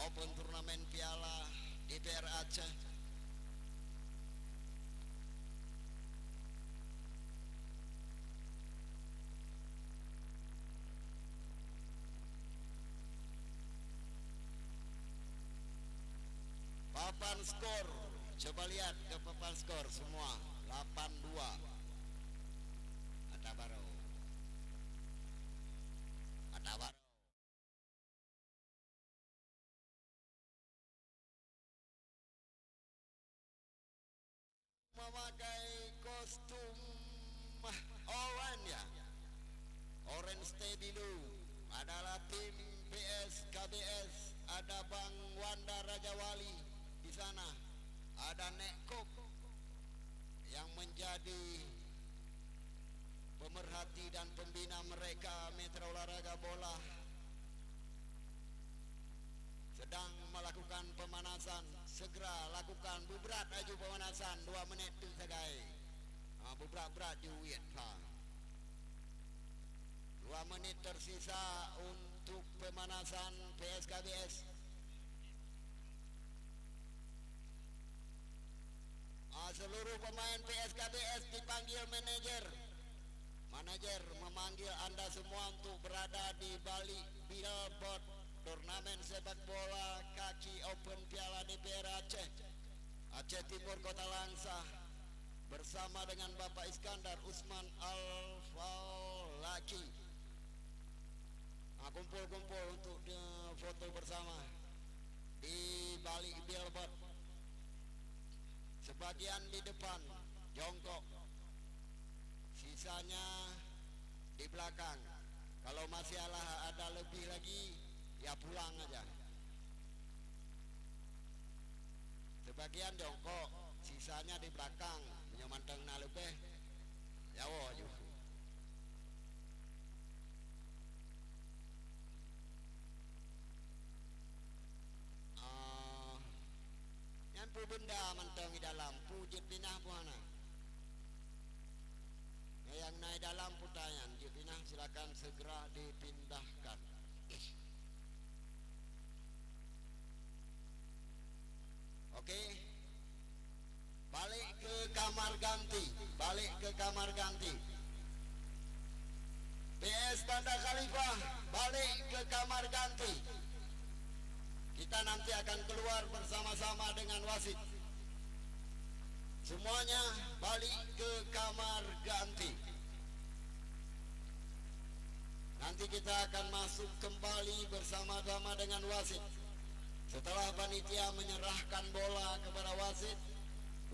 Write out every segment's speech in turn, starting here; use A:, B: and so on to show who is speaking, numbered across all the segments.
A: Open turnamen Piala DPR Aceh. Papan skor, coba lihat ke papan skor semua. 82. Ada baru. Ada baru. Memakai kostum orange ya. Orange stay dulu. Adalah tim PS KBS. Ada Bang Wanda Rajawali di sana. Ada Nekop yang menjadi pemerhati dan pembina mereka. Mitra Olahraga Bola sedang melakukan pemanasan. Segera lakukan berat aju pemanasan 2 menit tu segai. Berat juit ha. 2 menit tersisa untuk pemanasan PSKBS. Seluruh pemain PSKBS dipanggil manajer. Manajer memanggil Anda semua untuk berada di balik billboard turnamen sepak bola kaki Open Piala DPR Aceh. Aceh Timur Kota Langsa bersama dengan Bapak Iskandar Usman Al-Falaki. Kumpul-kumpul untuk foto bersama di balik billboard. Sebagian di depan jongkok, sisanya di belakang. Kalau masih ada lebih lagi, ya pulang aja. Sebagian jongkok, sisanya di belakang. Menyamantang na lebih, ya wajib. Yang pu benda mantang di dalam, pujit pinah buana. Yang naik dalam putayan, pinah silakan segera dipindahkan. Oke, balik ke kamar ganti, balik ke kamar ganti. PS Bandar Khalifah, balik ke kamar ganti. Kita nanti akan keluar bersama-sama dengan wasit. Semuanya balik ke kamar ganti. Nanti kita akan masuk kembali bersama-sama dengan wasit. Setelah panitia menyerahkan bola kepada wasit,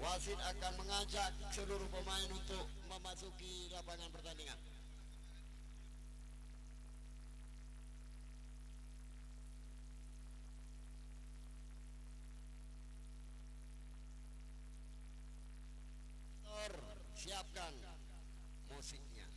A: wasit akan mengajak seluruh pemain untuk memasuki lapangan pertandingan. Siapkan musiknya.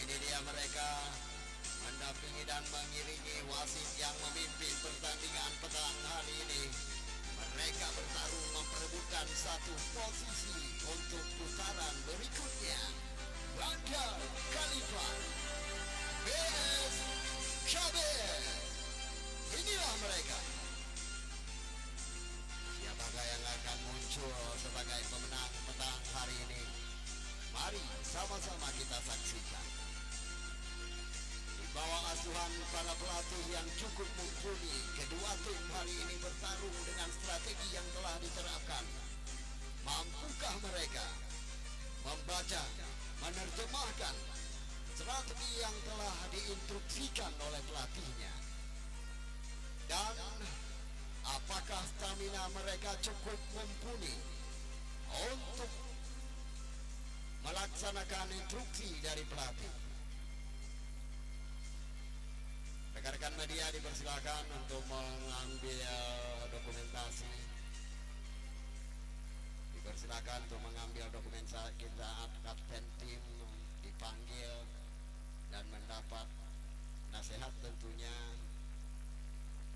A: Ini dia mereka mendampingi dan mengiringi wasit yang memimpin pertandingan petang hari ini. Mereka bertarung memperebutkan satu posisi untuk putaran berikutnya. Bandar Khalifah vs Kabir. Inilah mereka. Siapakah yang akan muncul sebagai pemenang petang hari ini? Mari sama-sama kita saksikan. Di bawah asuhan para pelatih yang cukup mumpuni, kedua tim hari ini bertarung dengan strategi yang telah diterapkan. Mampukah mereka membaca, menerjemahkan strategi yang telah diinstruksikan oleh pelatihnya? Dan apakah stamina mereka cukup mumpuni untuk melaksanakan instruksi dari pelatih? Rekan-rekan media dipersilakan untuk mengambil dokumentasi. Dipersilakan untuk mengambil dokumentasi. Saat kapten tim dipanggil dan mendapat nasihat tentunya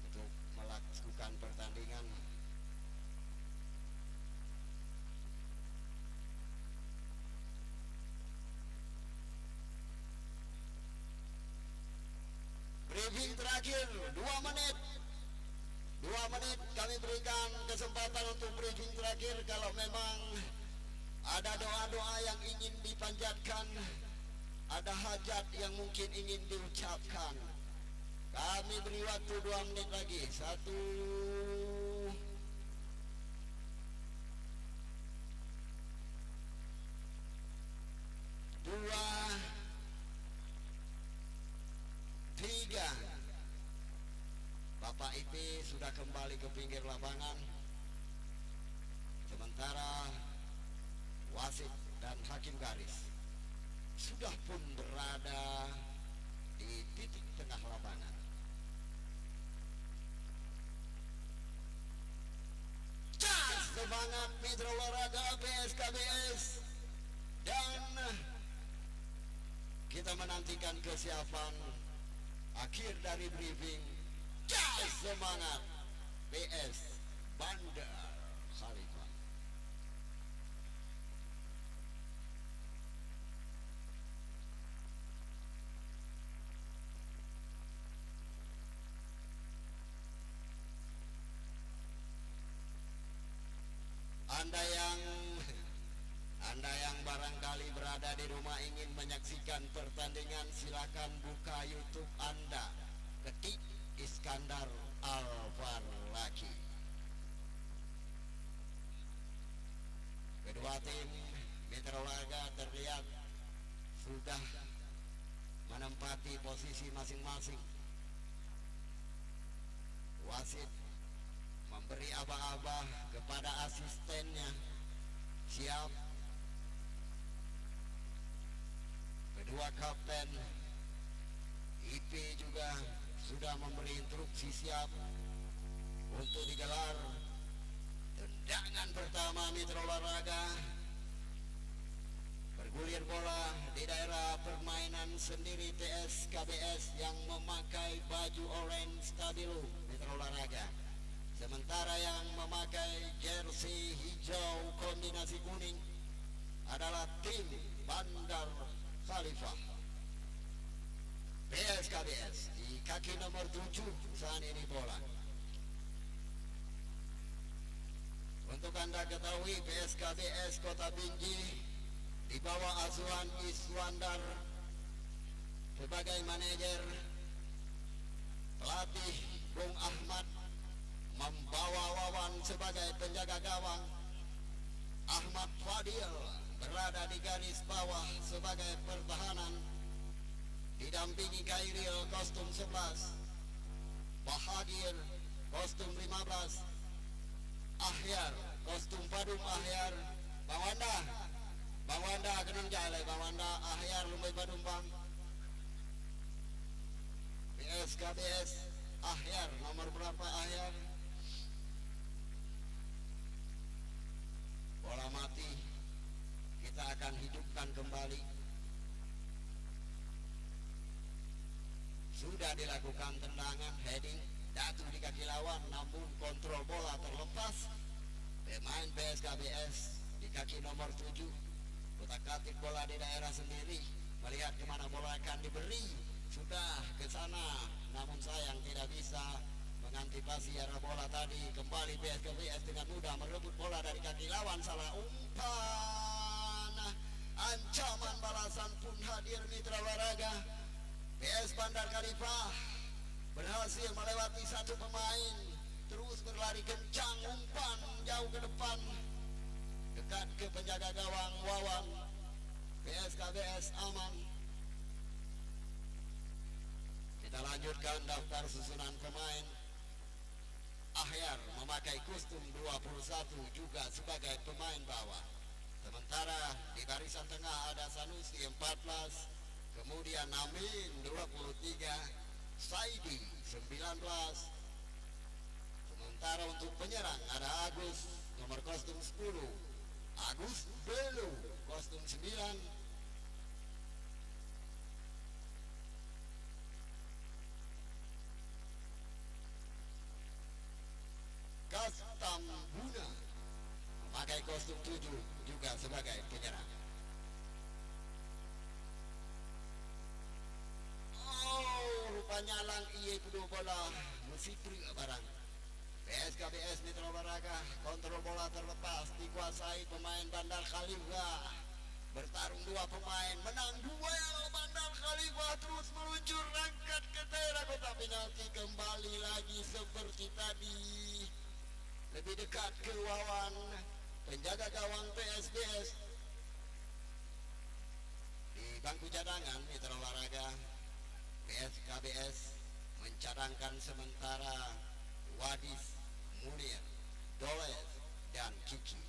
A: untuk melakukan pertandingan. Briefing terakhir 2 menit. 2 menit kami berikan kesempatan untuk briefing terakhir. Kalau memang ada doa-doa yang ingin dipanjatkan, ada hajat yang mungkin ingin diucapkan, kami beri waktu 2 menit lagi. 1, 2, 3. Bapak IP sudah kembali ke pinggir lapangan. Sementara wasit dan hakim garis sudah pun berada di titik tengah lapangan. Semangat Mitra Olahraga PSKBS, dan kita menantikan kesiapan akhir dari briefing. Semangat PS Bandar Khalifah. Anda yang barangkali berada di rumah ingin menyaksikan pertandingan, silakan buka YouTube Anda, ketik Iskandar Al-Farlaki. Kedua tim Mitra Olahraga terlihat sudah menempati posisi masing-masing. Wasit memberi aba-aba kepada asistennya. Siap. Kedua kapten IP juga sudah memberi instruksi siap untuk digelar tendangan pertama Mitra Olahraga. Bergulir bola di daerah permainan sendiri PSKBS yang memakai baju orange stabilo Mitra Olahraga. Sementara yang memakai jersey hijau kombinasi kuning adalah tim Bandar Khalifah PSKBS. Di kaki nomor 7 saat ini bola. Untuk Anda ketahui, PSKBS Kota Binjai di bawah asuhan Iswandar sebagai manajer, pelatih Bung Ahmad membawa Wawan sebagai penjaga gawang, Ahmad Fadil berada di garis bawah sebagai pertahanan, didampingi Kairil kostum 11, Bahadir kostum 15, Ahyar kostum Padung Ahyar, Bang Wanda kenang jale Bang Wanda Ahyar lumbai Padung Bang. PSKBS Ahyar, nomor berapa Ahyar? Bola mati, kita akan hidupkan kembali. Sudah dilakukan tendangan heading jatuh di kaki lawan, namun kontrol bola terlepas. Pemain PSKBS di kaki nomor 7 otak-atik bola di daerah sendiri, melihat kemana bola akan diberi. Sudah ke sana, namun sayang tidak bisa mengantisipasi arah bola tadi. Kembali PSKBS dengan mudah merebut bola dari kaki lawan, salah umpan. Ancaman balasan pun hadir mitra olahraga. PS Bandar Khalifah berhasil melewati satu pemain, terus berlari kencang, umpan jauh ke depan, dekat ke penjaga gawang Wawan. PSKBS aman. Kita lanjutkan daftar susunan pemain. Ahyar memakai kostum 21 juga sebagai pemain bawah. Sementara di barisan tengah ada Sanusi 14, kemudian Amin 23, Saidi 19. Sementara untuk penyerang ada Agus nomor kostum 10, Agus Belu kostum 9, Kastam Buna memakai kostum 7 juga sebagai penyerang. Oh, rupanya lang iya kedua bola musibri barang. PSKBS Mitra Olahraga, kontrol bola terlepas dikuasai pemain Bandar Khalifah. Bertarung dua pemain, menang duel. Bandar Khalifah terus meluncur, angkat ke daerah kotak penalti, kembali lagi seperti tadi. Lebih dekat ke Wawan, penjaga gawang PSBS. Di bangku cadangan Mitra Olahraga, PSKBS mencadangkan sementara Wadis, Munir, Doles, dan Kiki.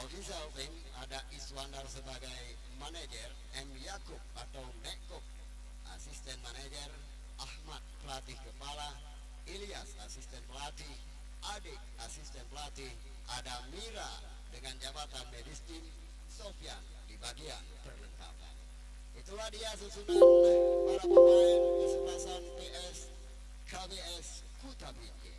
A: Official team ada Iswandar sebagai manajer, M. Yakub atau Nekop asisten manajer, Ahmad pelatih kepala, Ilyas asisten pelatih, Adik asisten pelatih, ada Mira dengan jabatan medis tim, Sofyan di bagian perlengkapan. Itulah dia susunan para pemain kesebelasan PS KBS Kuta Binjai.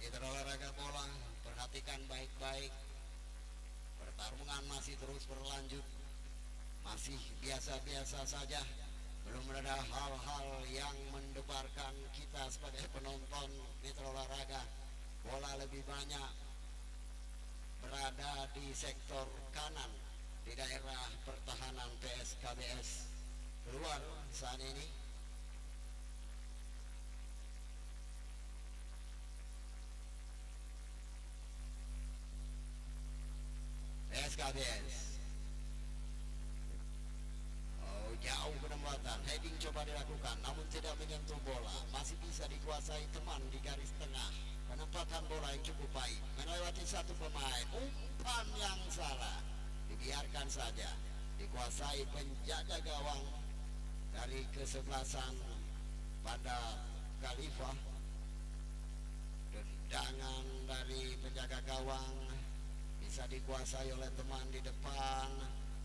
A: Mitra olahraga bola, perhatikan baik-baik. Pertarungan masih terus berlanjut, masih biasa-biasa saja. Belum ada hal-hal yang mendebarkan kita sebagai penonton mitra olahraga. Bola lebih banyak berada di sektor kanan di daerah pertahanan PSKBS. Keluar saat ini. PSKBS. Oh, jauh penempatan, heading coba dilakukan namun tidak menyentuh bola, masih bisa dikuasai teman di garis tengah. Penempatan bola yang cukup baik, melewati satu pemain, umpan yang salah, dibiarkan saja, dikuasai penjaga gawang dari kesebelasan Bandar Khalifah. Tendangan dari penjaga gawang bisa dikuasai oleh teman di depan,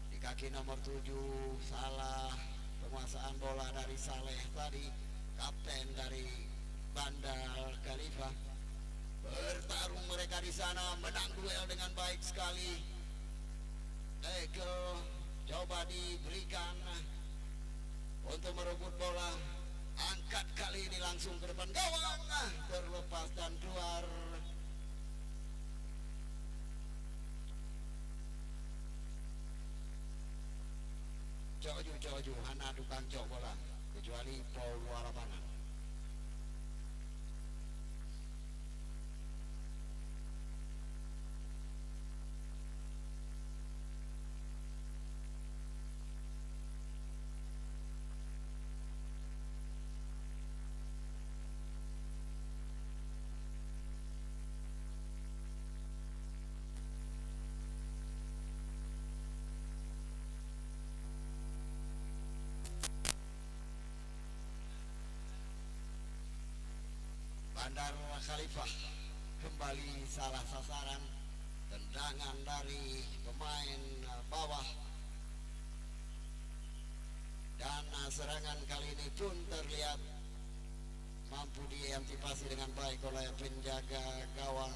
A: di kaki nomor 7, salah. Penguasaan bola dari Saleh tadi, kapten dari Bandar Khalifah. Bertarung mereka di sana, menang duel dengan baik sekali. Eko coba diberikan untuk merebut bola, angkat kali ini langsung ke depan gawang, terlepas dan keluar. Coju hana tukang cok bola, kecuali Paul luar lapangan. Bandar Khalifah kembali salah sasaran. Tendangan dari pemain bawah, dan serangan kali ini pun terlihat mampu diantisipasi dengan baik oleh penjaga gawang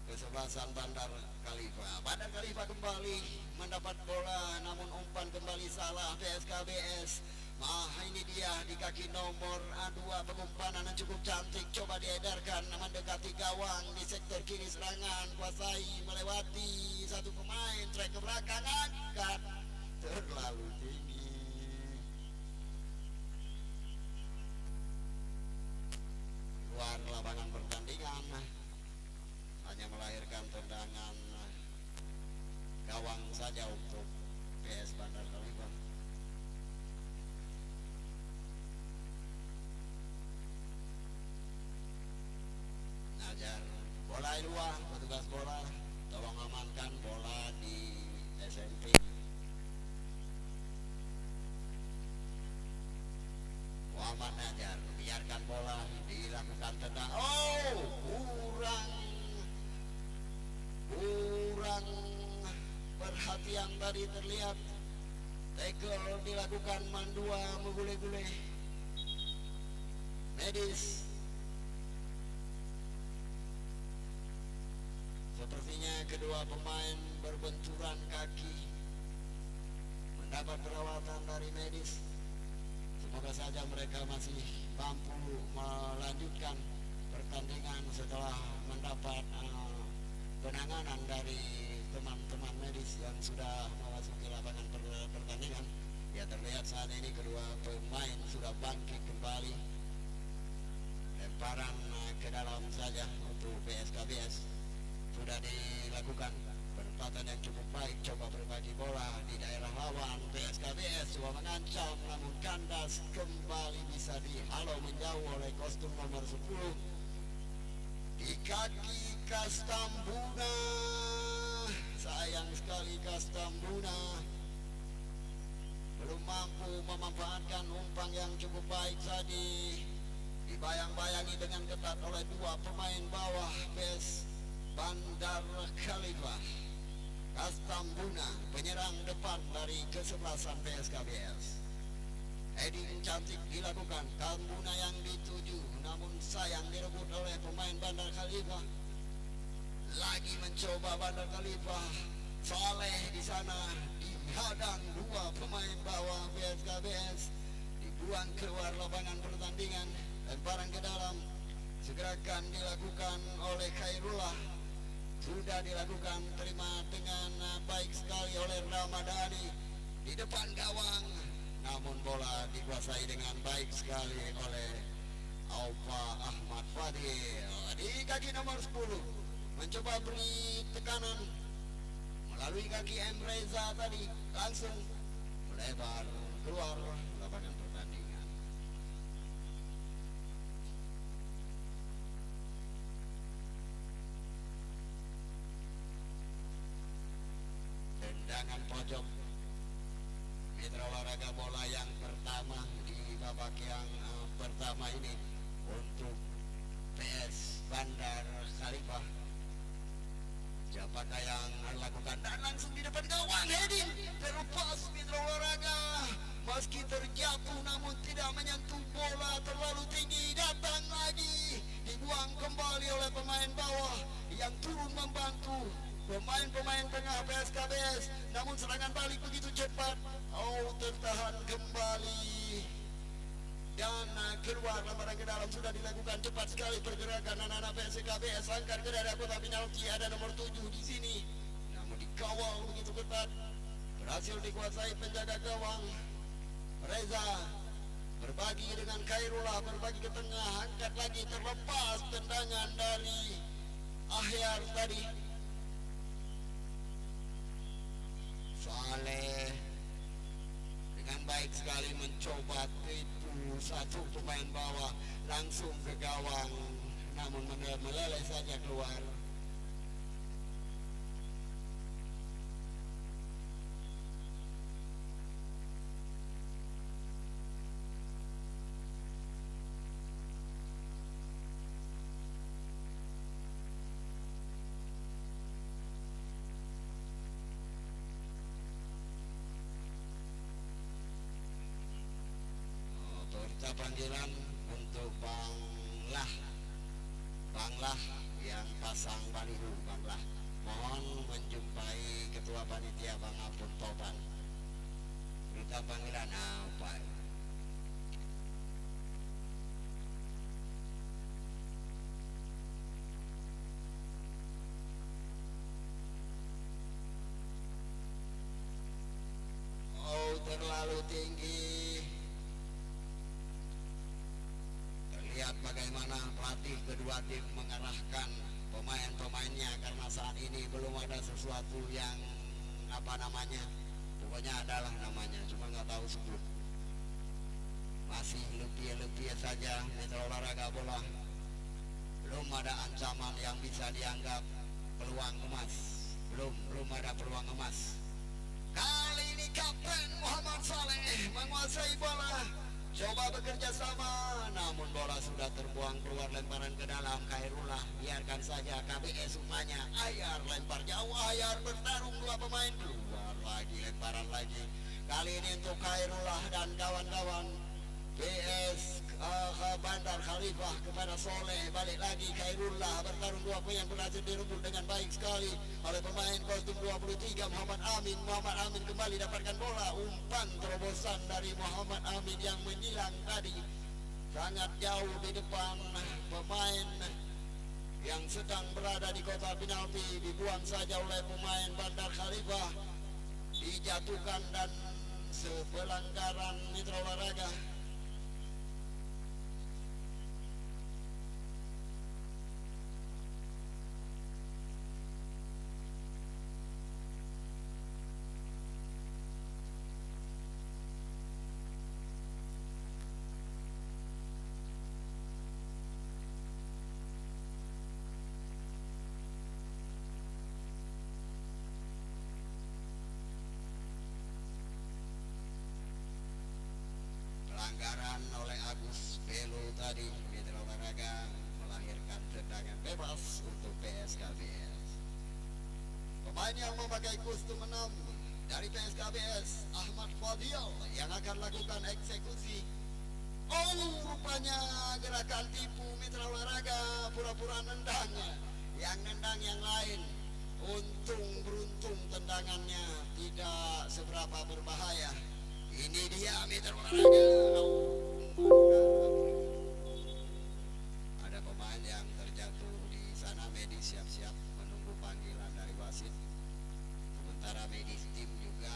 A: kesebelasan Bandar Khalifah. Bandar Khalifah kembali mendapat bola, namun umpan kembali salah PSKBS. Ini dia di kaki nomor 2, pengumpanan yang cukup cantik, coba diedarkan mendekati gawang di sektor kiri serangan, kuasai melewati satu pemain, trek ke belakang, angkat terlalu tinggi. Keluar lapangan pertandingan, hanya melahirkan tendangan gawang saja untuk PS Bandar Khalifah. Najar bola dua, petugas bola tolong amankan bola di SMP. Muhammad Najar biarkan bola dilakukan tendang. Kurang perhatian tadi terlihat. Tackle dilakukan Mandua menggule-gule Medis. Sepertinya kedua pemain berbenturan kaki, mendapat perawatan dari medis. Semoga saja mereka masih mampu melanjutkan pertandingan setelah mendapat penanganan dari teman-teman medis yang sudah memasuki lapangan pertandingan. Ya, terlihat saat ini kedua pemain sudah bangkit kembali. Lemparan ke dalam saja untuk PSKBS sudah dilakukan. Penempatan yang cukup baik, coba berbagi bola di daerah lawan. PSKBS coba mengancam, namun kandas kembali bisa dihalau menjauh oleh kostum nomor 10 di kaki Kastambuna. Sayang sekali Kastambuna belum mampu memanfaatkan umpan yang cukup baik tadi. Dibayang-bayangi dengan ketat oleh dua pemain bawah PS Bandar Khalifah. Kastambuna, penyerang depan dari kesebelasan PSKBS. Heading cantik dilakukan, Kastambuna yang dituju, namun sayang direbut oleh pemain Bandar Khalifah. Lagi mencoba Bandar Khalifah, Saleh di sana dihadang dua pemain bawah PSKBS, dibuang keluar lapangan pertandingan. Lemparan ke dalam segerakan dilakukan oleh Khairullah, sudah dilakukan, terima dengan baik sekali oleh Ramadhani di depan gawang, namun bola dikuasai dengan baik sekali oleh Aufa Ahmad Fadil di kaki nomor 10, mencoba beri tekanan melalui kaki Emreza tadi, langsung melebar keluar lapangan pertandingan. Tendangan pojok mitra olahraga bola yang pertama di babak yang pertama ini untuk PS Bandar Khalifah. Siapakah yang lakukan, dan langsung di depan gawang, heading terlepas mitra olahraga, meski terjatuh namun tidak menyentuh bola, terlalu tinggi, datang lagi, dibuang kembali oleh pemain bawah yang turun membantu pemain-pemain tengah PSKBS, namun serangan balik begitu cepat, tertahan kembali dan keluar lemparan ke dalam, sudah dilakukan cepat sekali pergerakan anak-anak PSKBS. Angkat ke daerah kota penalti, ada nomor 7 di sini, namun dikawal begitu ketat, berhasil dikuasai penjaga gawang Reza, berbagi dengan Khairullah, berbagi ke tengah, angkat lagi, terlepas tendangan dari Ahyar tadi. Saleh dengan baik sekali mencoba tipu satu pemain bawah langsung ke gawang, namun meleleh saja keluar. berita panggilan untuk Banglah yang pasang baliho. Banglah, mohon menjumpai ketua panitia Bang Apur Toban. Berita panggilan apa? Oh, terlalu tinggi. Terlihat bagaimana pelatih kedua tim mengarahkan pemain-pemainnya karena saat ini belum ada sesuatu yang pokoknya adalah namanya, cuma nggak tahu sebut. Masih lebih saja Mitra Olahraga Bola, belum ada ancaman yang bisa dianggap peluang emas. Belum ada peluang emas. Kali ini Kapten Muhammad Saleh menguasai bola, coba bekerja sama, namun bola sudah terbuang keluar, lemparan ke dalam. Khairullah, biarkan saja KBS umanya. Ayar lempar jauh, Ayar bertarung dua pemain, keluar lagi, lemparan lagi. Kali ini untuk Khairullah dan kawan-kawan. PS Bandar Khalifah kepada Soleh, balik lagi Khairullah, bertarung dua pemain, berhasil direbut dengan baik sekali oleh pemain kostum 23 Muhammad Amin. Muhammad Amin kembali dapatkan bola, umpan terobosan dari Muhammad Amin yang menyilang tadi sangat jauh di depan pemain yang sedang berada di kotak penalti, dibuang saja oleh pemain Bandar Khalifah, dijatuhkan dan sepelanggaran Mitra Olahraga. Pelanggaran oleh Agus Belo tadi. Mitra Olahraga melahirkan tendangan bebas untuk PSKBS. Pemain yang memakai kostum 6 dari PSKBS, Ahmad Fadil, yang akan lakukan eksekusi. Oh, rupanya gerakan tipu Mitra Olahraga, pura-pura nendang, yang nendang yang lain. Untung beruntung tendangannya tidak seberapa berbahaya. Ini dia Mitra Olahraga. Ada pemain yang terjatuh di sana, medis siap-siap menunggu panggilan dari wasit. Sementara medis tim juga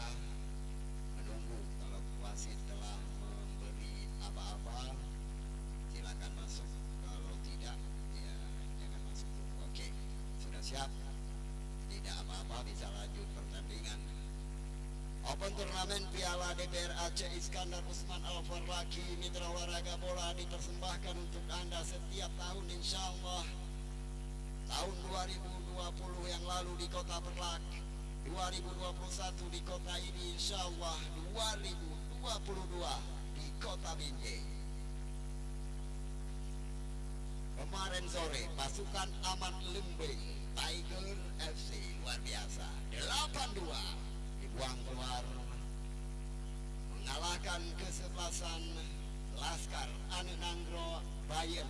A: menunggu. Kalau wasit telah memberi aba-aba, silakan masuk. Kalau tidak, ya jangan masuk dulu. Oke, sudah siap. Tidak apa-apa, bisa lanjut pertandingan. Open Turnamen Piala DPR Aceh Iskandar Usman Al-Farlaki Mitra Olahraga Bola dipersembahkan untuk Anda setiap tahun, insya Allah. Tahun 2020 yang lalu di Kota Perlak, 2021 di kota ini, insya Allah 2022 di Kota Binjai. Kemarin sore pasukan Amat Lembeng Tiger FC luar biasa 8-2 dibuang keluar, mengalahkan kesebelasan Laskar Anenanggro Bayen.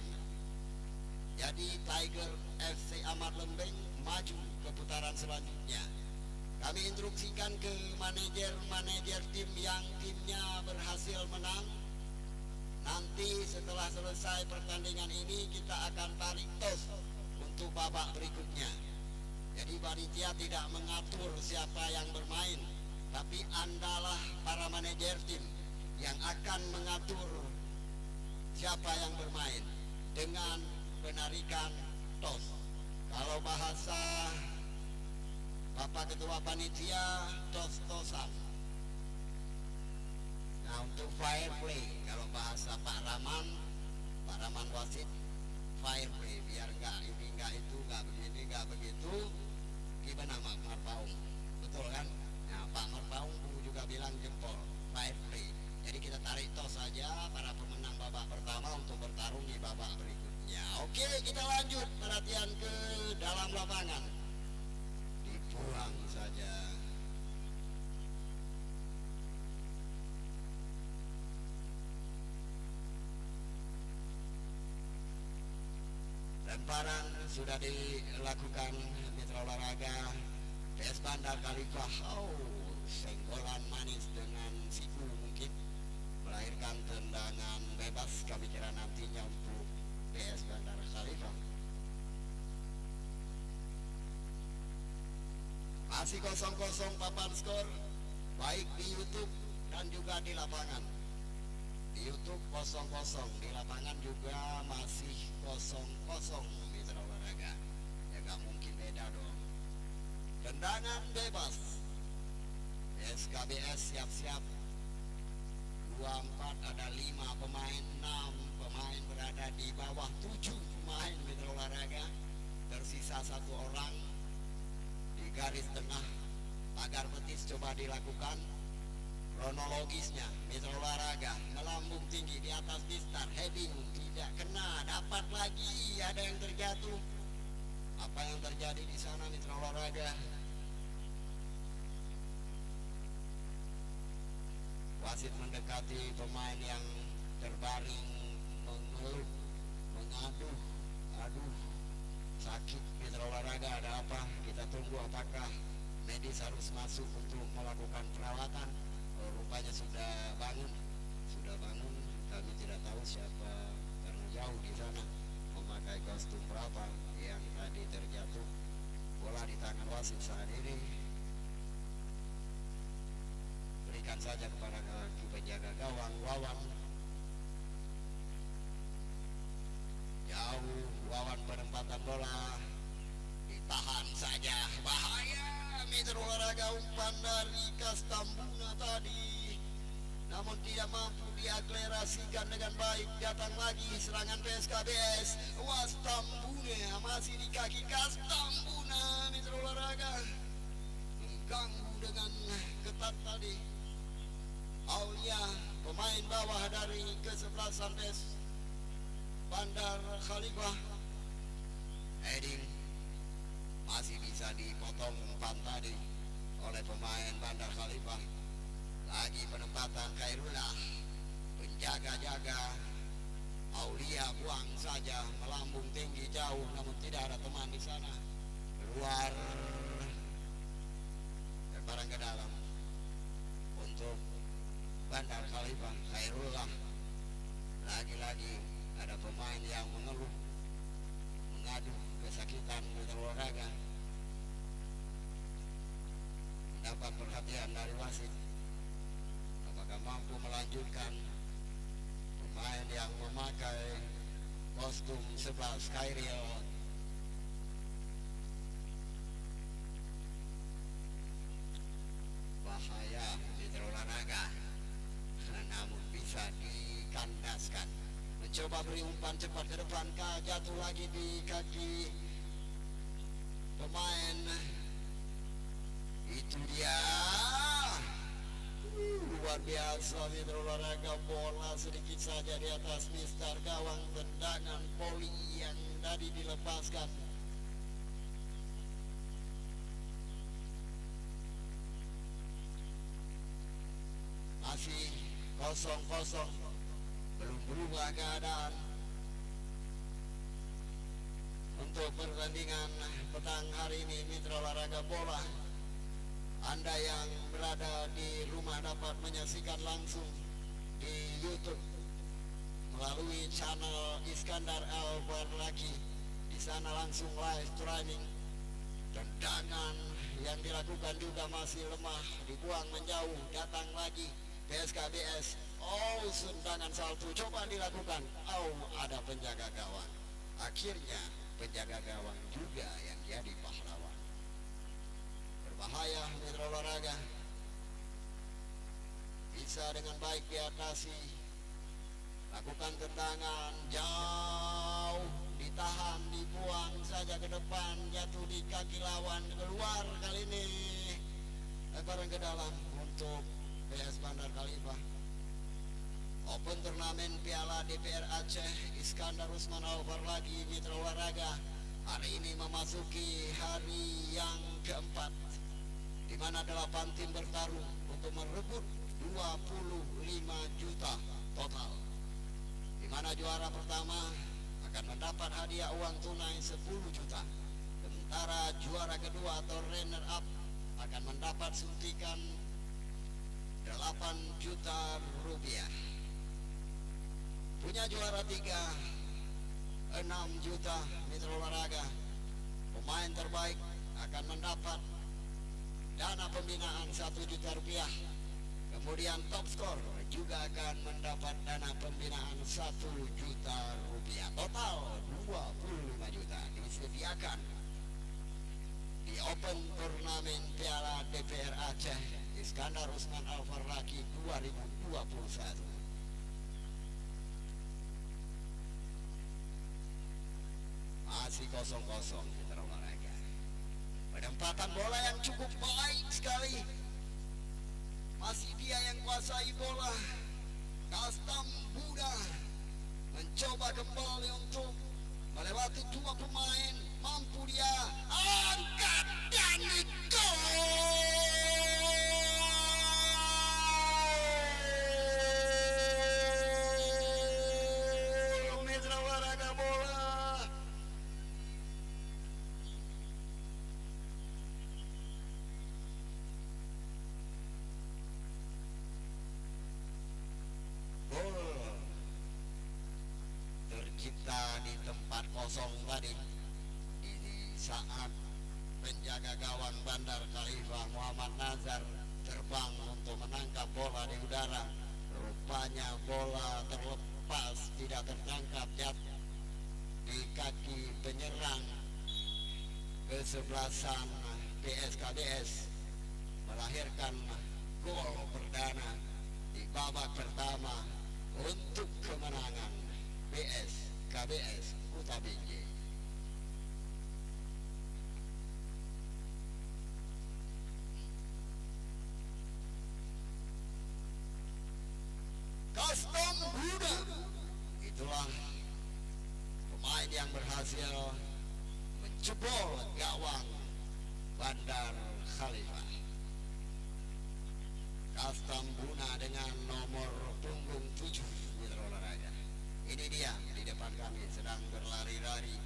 A: Jadi Tiger FC Amat Lembeng maju ke putaran selanjutnya. Kami instruksikan ke manajer tim yang timnya berhasil menang. Nanti setelah selesai pertandingan ini kita akan tarik tos untuk babak berikutnya. Jadi panitia tidak mengatur siapa yang bermain, tapi Andalah para manajer tim yang akan mengatur siapa yang bermain dengan penarikan tos. Kalau bahasa Bapak Ketua Panitia, tos-tosan. Nah, untuk fair play, kalau bahasa Pak Raman wasit, fair play, biar enggak ini enggak itu, enggak begini, enggak begitu. Gimana Pak Marpaung? Betul kan? Nah, Pak Marpaung juga bilang jempol, fair play. Jadi kita tarik tos saja para pemenang babak pertama untuk bertarung di babak berikutnya. Oke, kita lanjut perhatian ke dalam lapangan. Dipulang saja. Lemparan sudah dilakukan mitra olahraga PS Bandar Khalifah. Senggolan manis dengan siku mungkin melahirkan tendangan bebas. Kami kira nantinya untuk PS Bandar Khalifah. Masih 0-0 papan skor baik di YouTube dan juga di lapangan. Di YouTube 0-0, di lapangan juga masih 0-0 mitra olahraga. Ya gak mungkin beda dong. Tendangan bebas. SKBS siap-siap. 24 ada 5 pemain, 6 pemain berada di bawah 7 pemain mitra olahraga. Tersisa 1 orang di garis tengah. Pagar betis coba dilakukan. Kronologisnya mitra olahraga melambung tinggi di atas distar, heading tidak kena, dapat lagi, ada yang terjatuh. Apa yang terjadi di sana mitra olahraga? Wasit mendekati pemain yang terbaring mengeluh, mengaduh, aduh sakit mitra olahraga, ada apa? Kita tunggu apakah medis harus masuk untuk melakukan perawatan. Rupanya sudah bangun, kami tidak tahu siapa karena jauh di sana memakai kostum berapa yang tadi terjatuh. Bola di tangan wasit saat ini, berikan saja kepada kaki penjaga gawang Wawan. Jauh Wawan penempatan bola, ditahan saja, bahaya mitra olahraga. Umpan dari Kastambuna tadi namun tidak mampu diakselerasikan dengan baik. Datang lagi serangan PSKBS. Wastambune masih di kaki Kastambuna mitra olahraga, mengganggu dengan ketat tadi. Aulia pemain bawah dari kesebelasan PS Bandar Khalifah. Heading masih bisa dipotong umpan tadi oleh pemain Bandar Khalifah. Lagi penempatan Khairullah, penjaga-jaga. Aulia buang saja, melambung tinggi jauh namun tidak ada teman di sana. Keluar, lemparan ke dalam untuk Bandar Khalifah. Khairullah, lagi-lagi ada pemain yang mengeluh, mengadu kesakitan mitra olahraga. Dapat perhatian dari wasit. Apakah mampu melanjutkan pemain yang memakai kostum 11 Khairil? Bahaya mitra olahraga, namun bisa dikandaskan. Mencoba beri umpan cepat ke depan, jatuh lagi di kaki pemain. Itu dia, luar biasa mitra olahraga. Bola sedikit saja di atas mistar gawang. Tendangan poli yang tadi dilepaskan. Masih 0-0, belum berubah keadaan untuk pertandingan petang hari ini mitra olahraga bola. Anda yang berada di rumah dapat menyaksikan langsung di YouTube melalui channel Iskandar Al-Barlaki. Di sana langsung live streaming. Tendangan yang dilakukan juga masih lemah, dibuang menjauh. Datang lagi PSKBS. Sendangan salto coba dilakukan. Ada penjaga gawang. Akhirnya penjaga gawang juga yang jadi pahlawan. Berbahaya mitra olahraga. Bisa dengan baik diatasi. Lakukan tendangan jauh, ditahan, dibuang saja ke depan, jatuh di kaki lawan, keluar kali ini. Lemparan ke dalam untuk PS Bandar Khalifah. Open turnamen Piala DPR Aceh Iskandar Usman Al-Barlaki mitra olahraga hari ini memasuki hari yang keempat, di mana 8 tim bertarung untuk merebut 25 juta total, di mana juara pertama akan mendapat hadiah uang tunai 10 juta. Sementara juara kedua atau runner up akan mendapat suntikan 8 juta rupiah. Punya juara 3 6 juta. Mitra olahraga pemain terbaik akan mendapat dana pembinaan 1 juta rupiah. Kemudian top skor juga akan mendapat dana pembinaan 1 juta rupiah. Total 25 juta disediakan di Open Turnamen Piala DPR Aceh Iskandar Usman Al-Farraki 2021. Masih kosong-kosong kita olahraga. Penempatan bola yang cukup baik sekali. Masih dia yang kuasai bola. Kastam Buddha mencoba kembali untuk melewati 2 pemain. Mampu dia angkat dan gol. Mitra olahraga bola. Tercipta di tempat kosong tadi di saat penjaga gawang Bandar Khalifah Muhammad Nazar terbang untuk menangkap bola di udara. Rupanya bola terlepas, tidak tertangkap, jatuh di kaki penyerang kesebelasan PSKBS, melahirkan gol perdana di babak pertama untuk kemenangan PSKBS Kuta Binjai. Kastam Buddha, itulah pemain yang berhasil menjebol gawang Bandar Khalifah. Kastam Buddha dengan nomor punggung 7, mitra olahraga. Ini dia di depan kami sedang berlari-lari.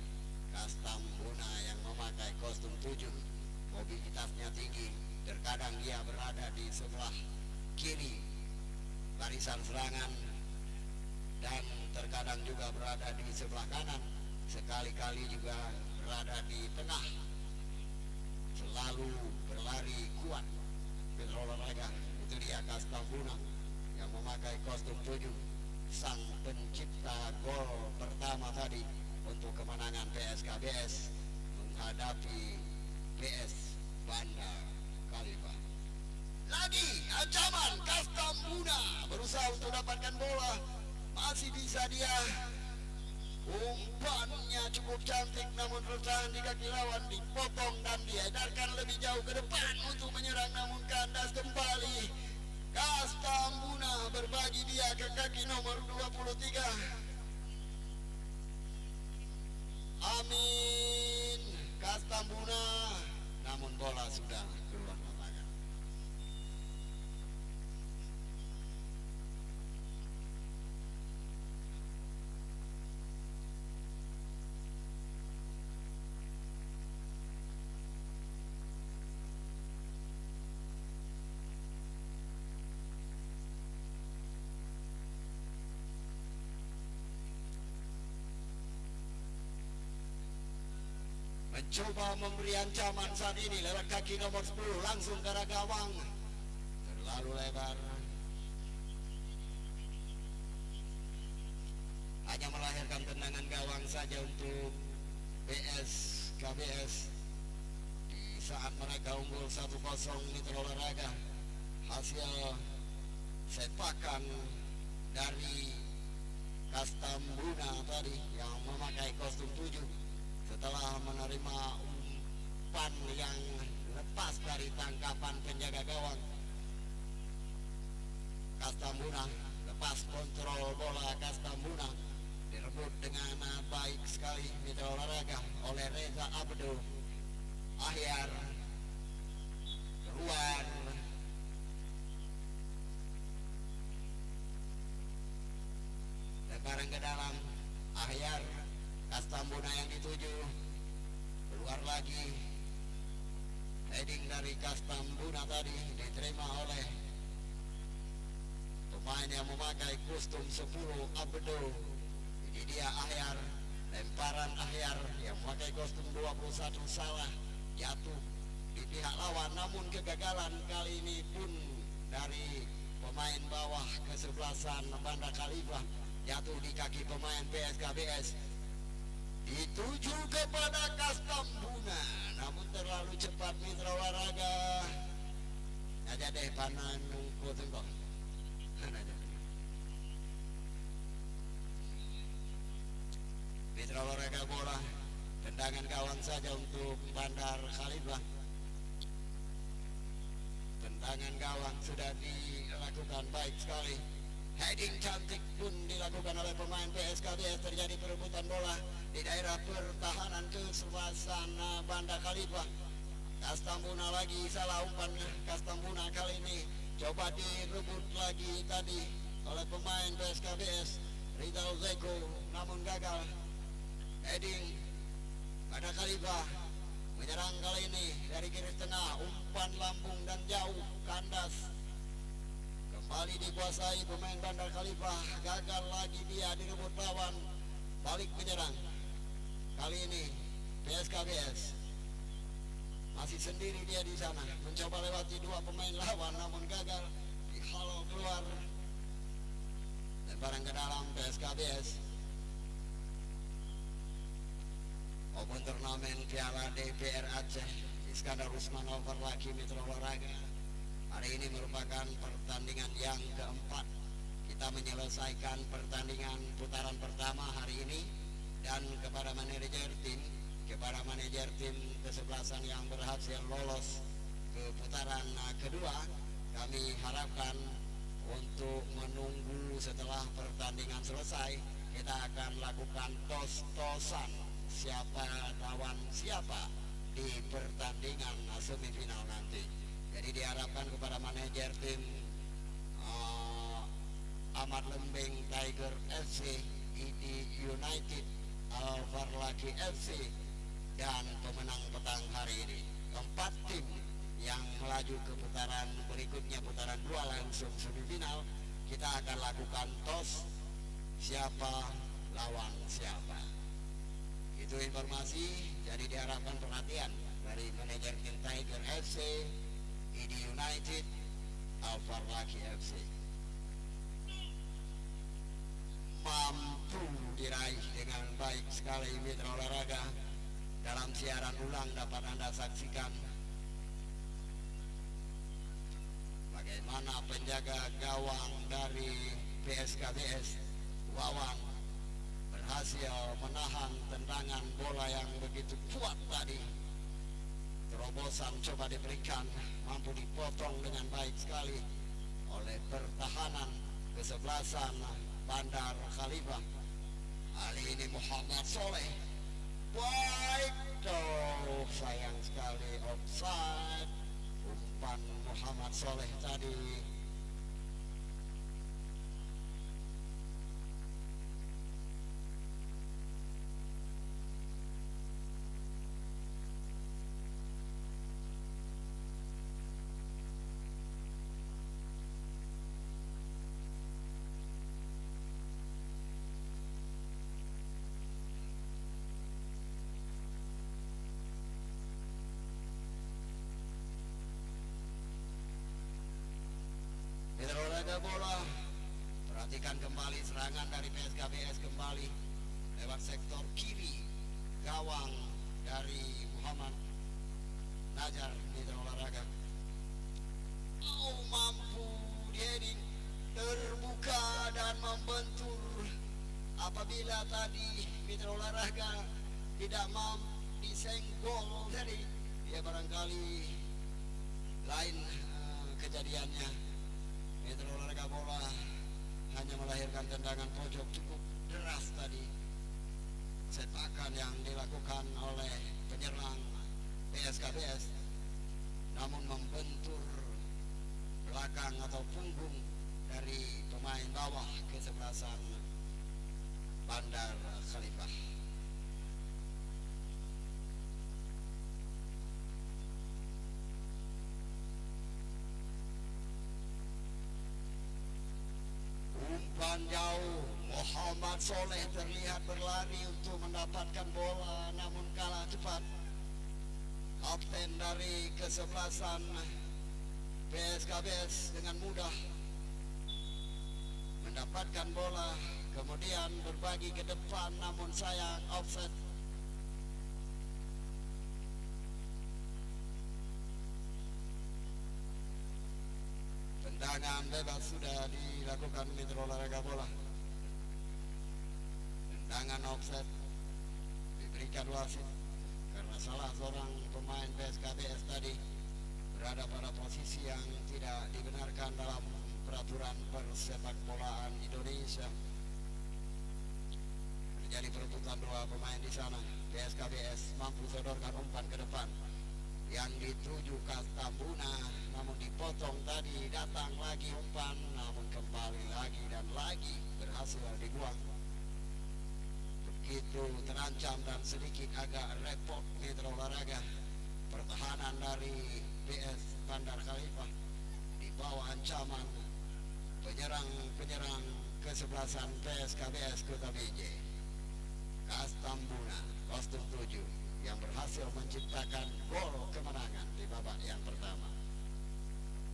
A: Kastam Buddha yang memakai kostum 7, mobilitasnya tinggi. Terkadang dia berada di sebelah kiri barisan serangan dan terkadang juga berada di sebelah kanan, sekali-kali juga berada di tengah. Selalu berlari kuat mitra olahraga. Itu dia Kastam Buddha yang memakai kostum 7, sang pencipta gol pertama tadi untuk kemenangan PSKBS menghadapi PS Bandar Khalifah. Lagi ancaman Kastam Buddha berusaha untuk dapatkan bola, masih bisa dia. Umpannya cukup cantik namun tertahan di kaki lawan, dipotong dan diedarkan lebih jauh ke depan untuk menyerang, namun kandas kembali. Kastam Buddha berbagi dia ke kaki nomor 23 Amin Kastam Buddha, namun bola sudah keluar lapangan. Mencoba memberi ancaman saat ini lewat kaki nomor 10, langsung ke arah gawang, terlalu lebar, hanya melahirkan tendangan gawang saja untuk PSKBS di saat mereka unggul 1-0 mitra olahraga. Hasil sepakan dari Kastam Buddha tadi yang memakai kostum 7 setelah menerima umpan yang lepas dari tangkapan penjaga gawang. Kastam Buddha lepas kontrol bola. Kastam Buddha direbut dengan baik sekali mitra olahraga oleh Reza Abdul Ahyar. Keluar, lebaran ke dalam. Ahyar Kastambuna yang dituju, keluar lagi, heading dari Kastambuna tadi diterima oleh pemain yang memakai kostum 10 Abdo. Ini dia Ahyar, lemparan Ahyar yang memakai kostum 21 salah, jatuh di pihak lawan, namun kegagalan kali ini pun dari pemain bawah kesebelasan Banda Khalifah, jatuh di kaki pemain PSKBS, dituju kepada Kastambuna, namun terlalu cepat mitra olahraga. Aja deh panan nungku tunggu. Mitra olahraga bola, tendangan gawang saja untuk Bandar Khalifah. Tendangan gawang sudah dilakukan baik sekali. Heading cantik pun dilakukan oleh pemain PSKBS. Terjadi perebutan bola di daerah pertahanan kesebelasan Banda Khalifah. Kastambuna lagi salah umpan. Kastambuna kali ini coba direbut lagi tadi oleh pemain PSKBS Rizal Zeko, namun gagal. Heading Banda Khalifah menyerang kali ini dari kiri tengah, umpan lambung dan jauh kandas. Kembali dikuasai pemain Bandar Khalifah, gagal lagi dia direbut lawan, balik menyerang. Kali ini PSKBS masih sendiri dia di sana, mencoba lewati dua pemain lawan namun gagal, dihalau keluar. Lemparan ke dalam PSKBS. Open turnamen Piala DPR Aceh, Iskandar Usman over lagi mitra olahraga. Hari ini merupakan pertandingan yang keempat. Kita menyelesaikan pertandingan putaran pertama hari ini, dan kepada manajer tim kesebelasan yang berhasil lolos ke putaran kedua, kami harapkan untuk menunggu setelah pertandingan selesai. Kita akan lakukan tos-tosan siapa lawan siapa di pertandingan semifinal nanti. Jadi diharapkan kepada manajer tim Ahmad Lembeng Tiger FC, ID United, Alvar Laki FC, dan pemenang petang hari ini. Keempat tim yang melaju ke putaran berikutnya, putaran 2 langsung semifinal. Kita akan lakukan tos siapa lawan siapa. Itu informasi, jadi diharapkan perhatian dari manajer tim Tiger FC, ID United, Alvar Laki FC. Mampu diraih dengan baik sekali mitra olahraga. Dalam siaran ulang dapat Anda saksikan bagaimana penjaga gawang dari PSKBS, Wawan, berhasil menahan tendangan bola yang begitu kuat tadi. Terobosan coba diberikan, mampu dipotong dengan baik sekali oleh pertahanan kesebelasan Bandar Khalifah. Kali ini Muhammad Soleh, baik, sayang sekali offside. Umpan Muhammad Soleh tadi. Bola, perhatikan kembali serangan dari PSKBS kembali lewat sektor kiri gawang dari Muhammad Najar mitra olahraga. Mampu heading terbuka dan membentur. Apabila tadi mitra olahraga tidak mampu disenggol tadi, dia barangkali lain kejadiannya. Mitra olahraga bola hanya melahirkan tendangan pojok cukup deras tadi. Setakan yang dilakukan oleh penyerang PSKBS, namun membentur belakang atau punggung dari pemain bawah kesebelasan Bandar Khalifah. jauh. Muhammad Soleh terlihat berlari untuk mendapatkan bola, namun kalah cepat. Kapten dari kesebelasan PSKBS dengan mudah mendapatkan bola, kemudian berbagi ke depan, namun sayang offset. Tendangan bebas sudah dilakukan Mitra Olahraga Bola. Tendangan offset diberikan wasit karena salah seorang pemain PSKBS tadi berada pada posisi yang tidak dibenarkan dalam peraturan persepak bolaan Indonesia. Terjadi perebutan dua pemain di sana. PSKBS mampu sodorkan umpan ke depan yang dituju Tambuna, namun dipotong tadi. Datang lagi umpan, namun kembali lagi dan lagi berhasil dibuang. Begitu terancam dan sedikit agak repot Mitra Olahraga. Pertahanan dari PS Bandar Khalifah di bawah ancaman penyerang kesebelasan PSKBS Kota BJ. Tambuna kostum 7 yang berhasil menciptakan gol kemenangan di babak yang pertama.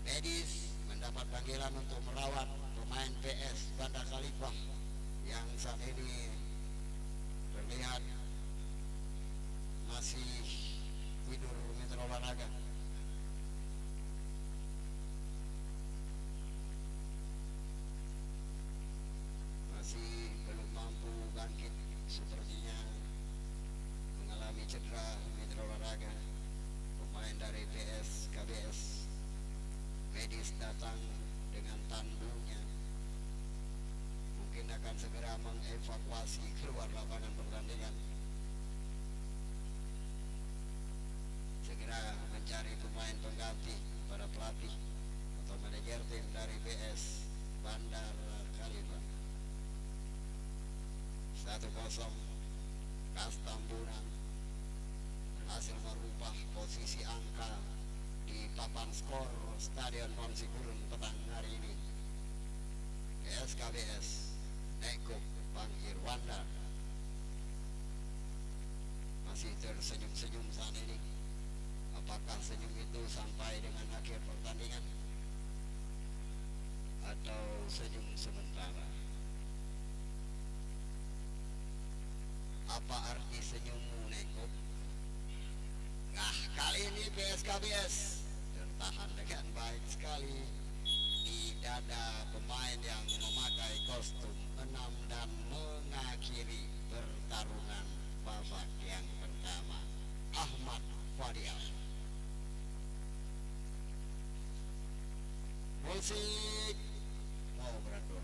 A: Medis mendapat panggilan untuk merawat pemain PS Bandar Khalifah yang saat ini terlihat masih tidur Mitra Olahraga. Masih belum mampu bangkit, sepertinya mengalami cedera Mitra Olahraga. Pemain dari PSKBS. Medis datang dengan tandunya, mungkin akan segera mengevakuasi keluar lapangan pertandingan, segera mencari pemain pengganti pada pelatih atau manajer tim dari PS Bandar Khalifah. 1-0. Tambuna berhasil merubah posisi angka di papan skor Stadion Monsigurun petang hari ini. PSKBS Neko Bang Irwanda masih tersenyum-senyum saat ini. Apakah senyum itu sampai dengan akhir pertandingan atau senyum sementara? Apa arti senyummu, Neko? Nah, kali ini PSKBS tertahan dengan baik sekali di dada pemain yang memakai kostum 6 dan mengakhiri pertarungan babak yang pertama. Ahmad Fadial. Musik mau beratur.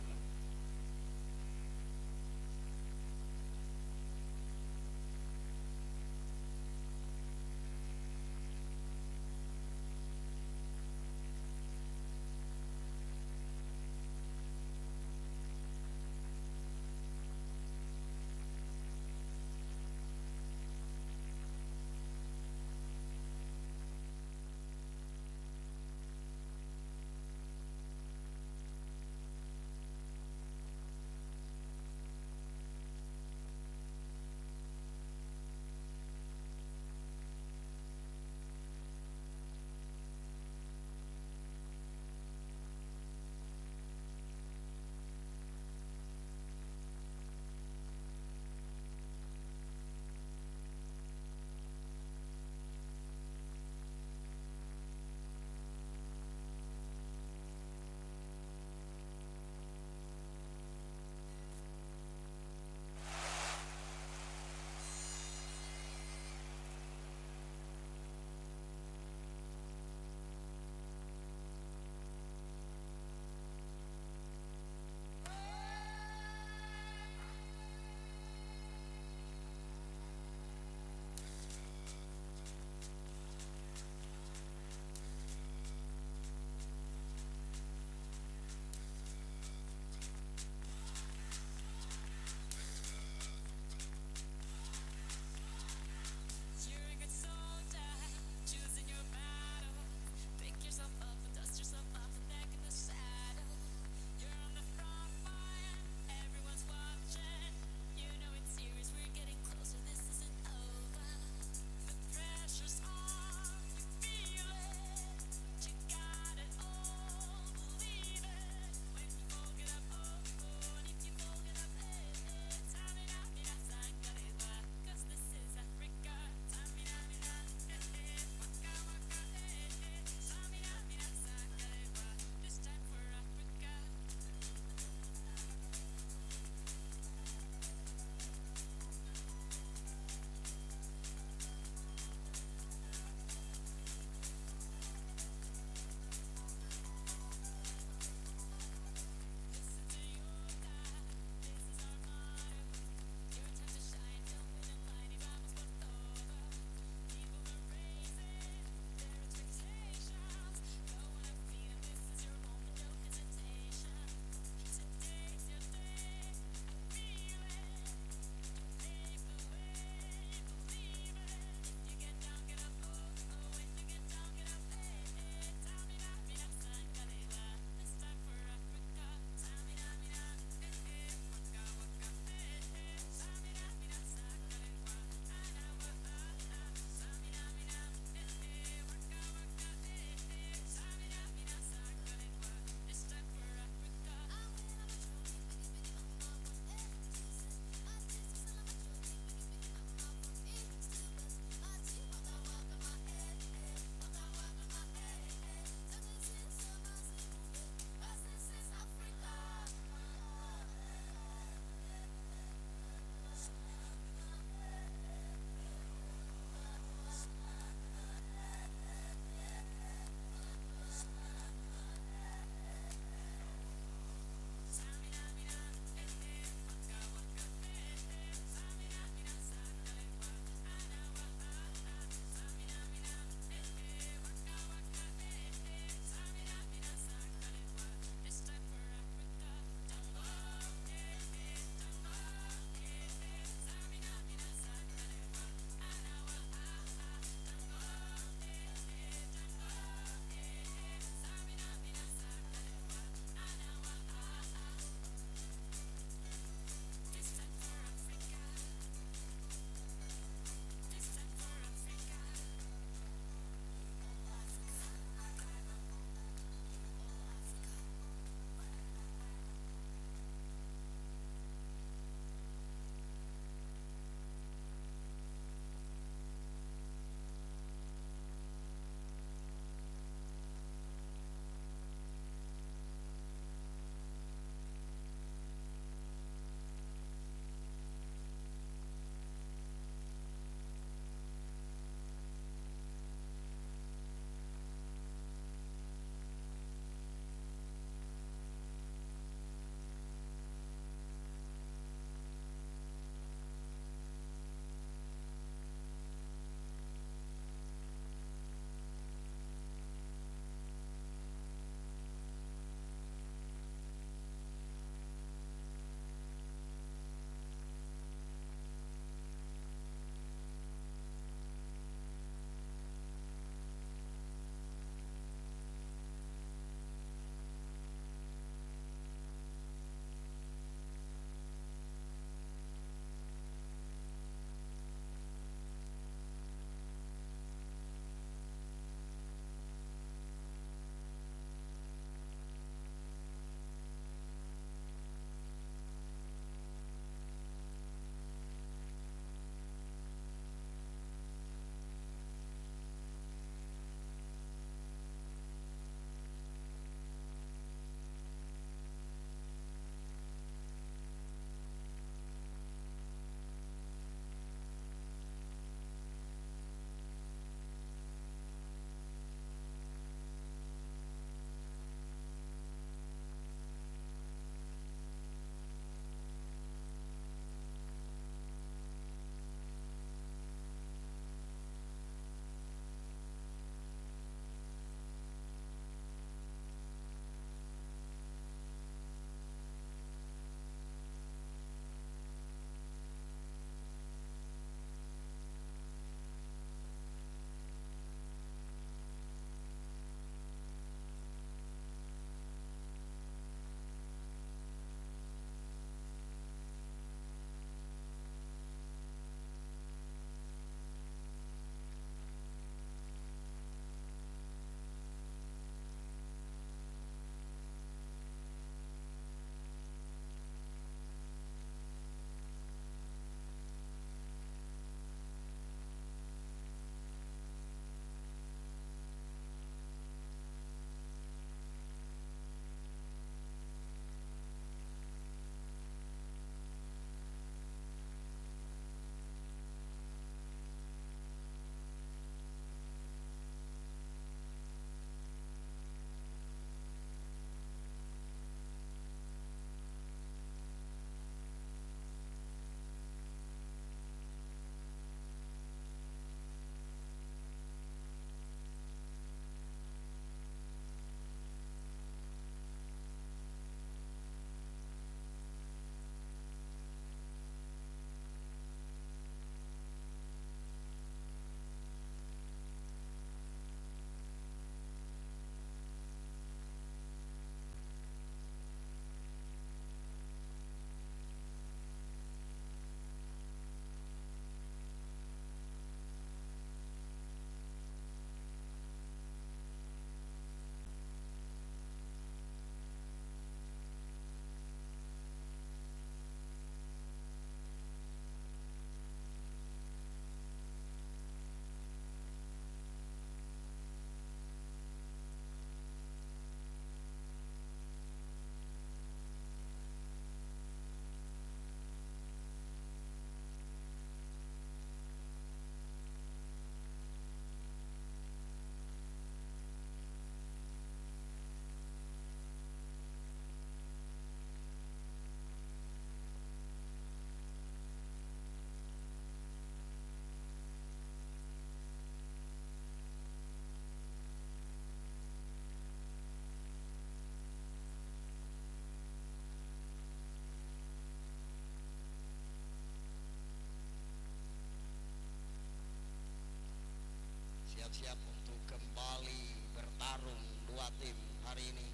A: siap-siap untuk kembali bertarung dua tim hari ini.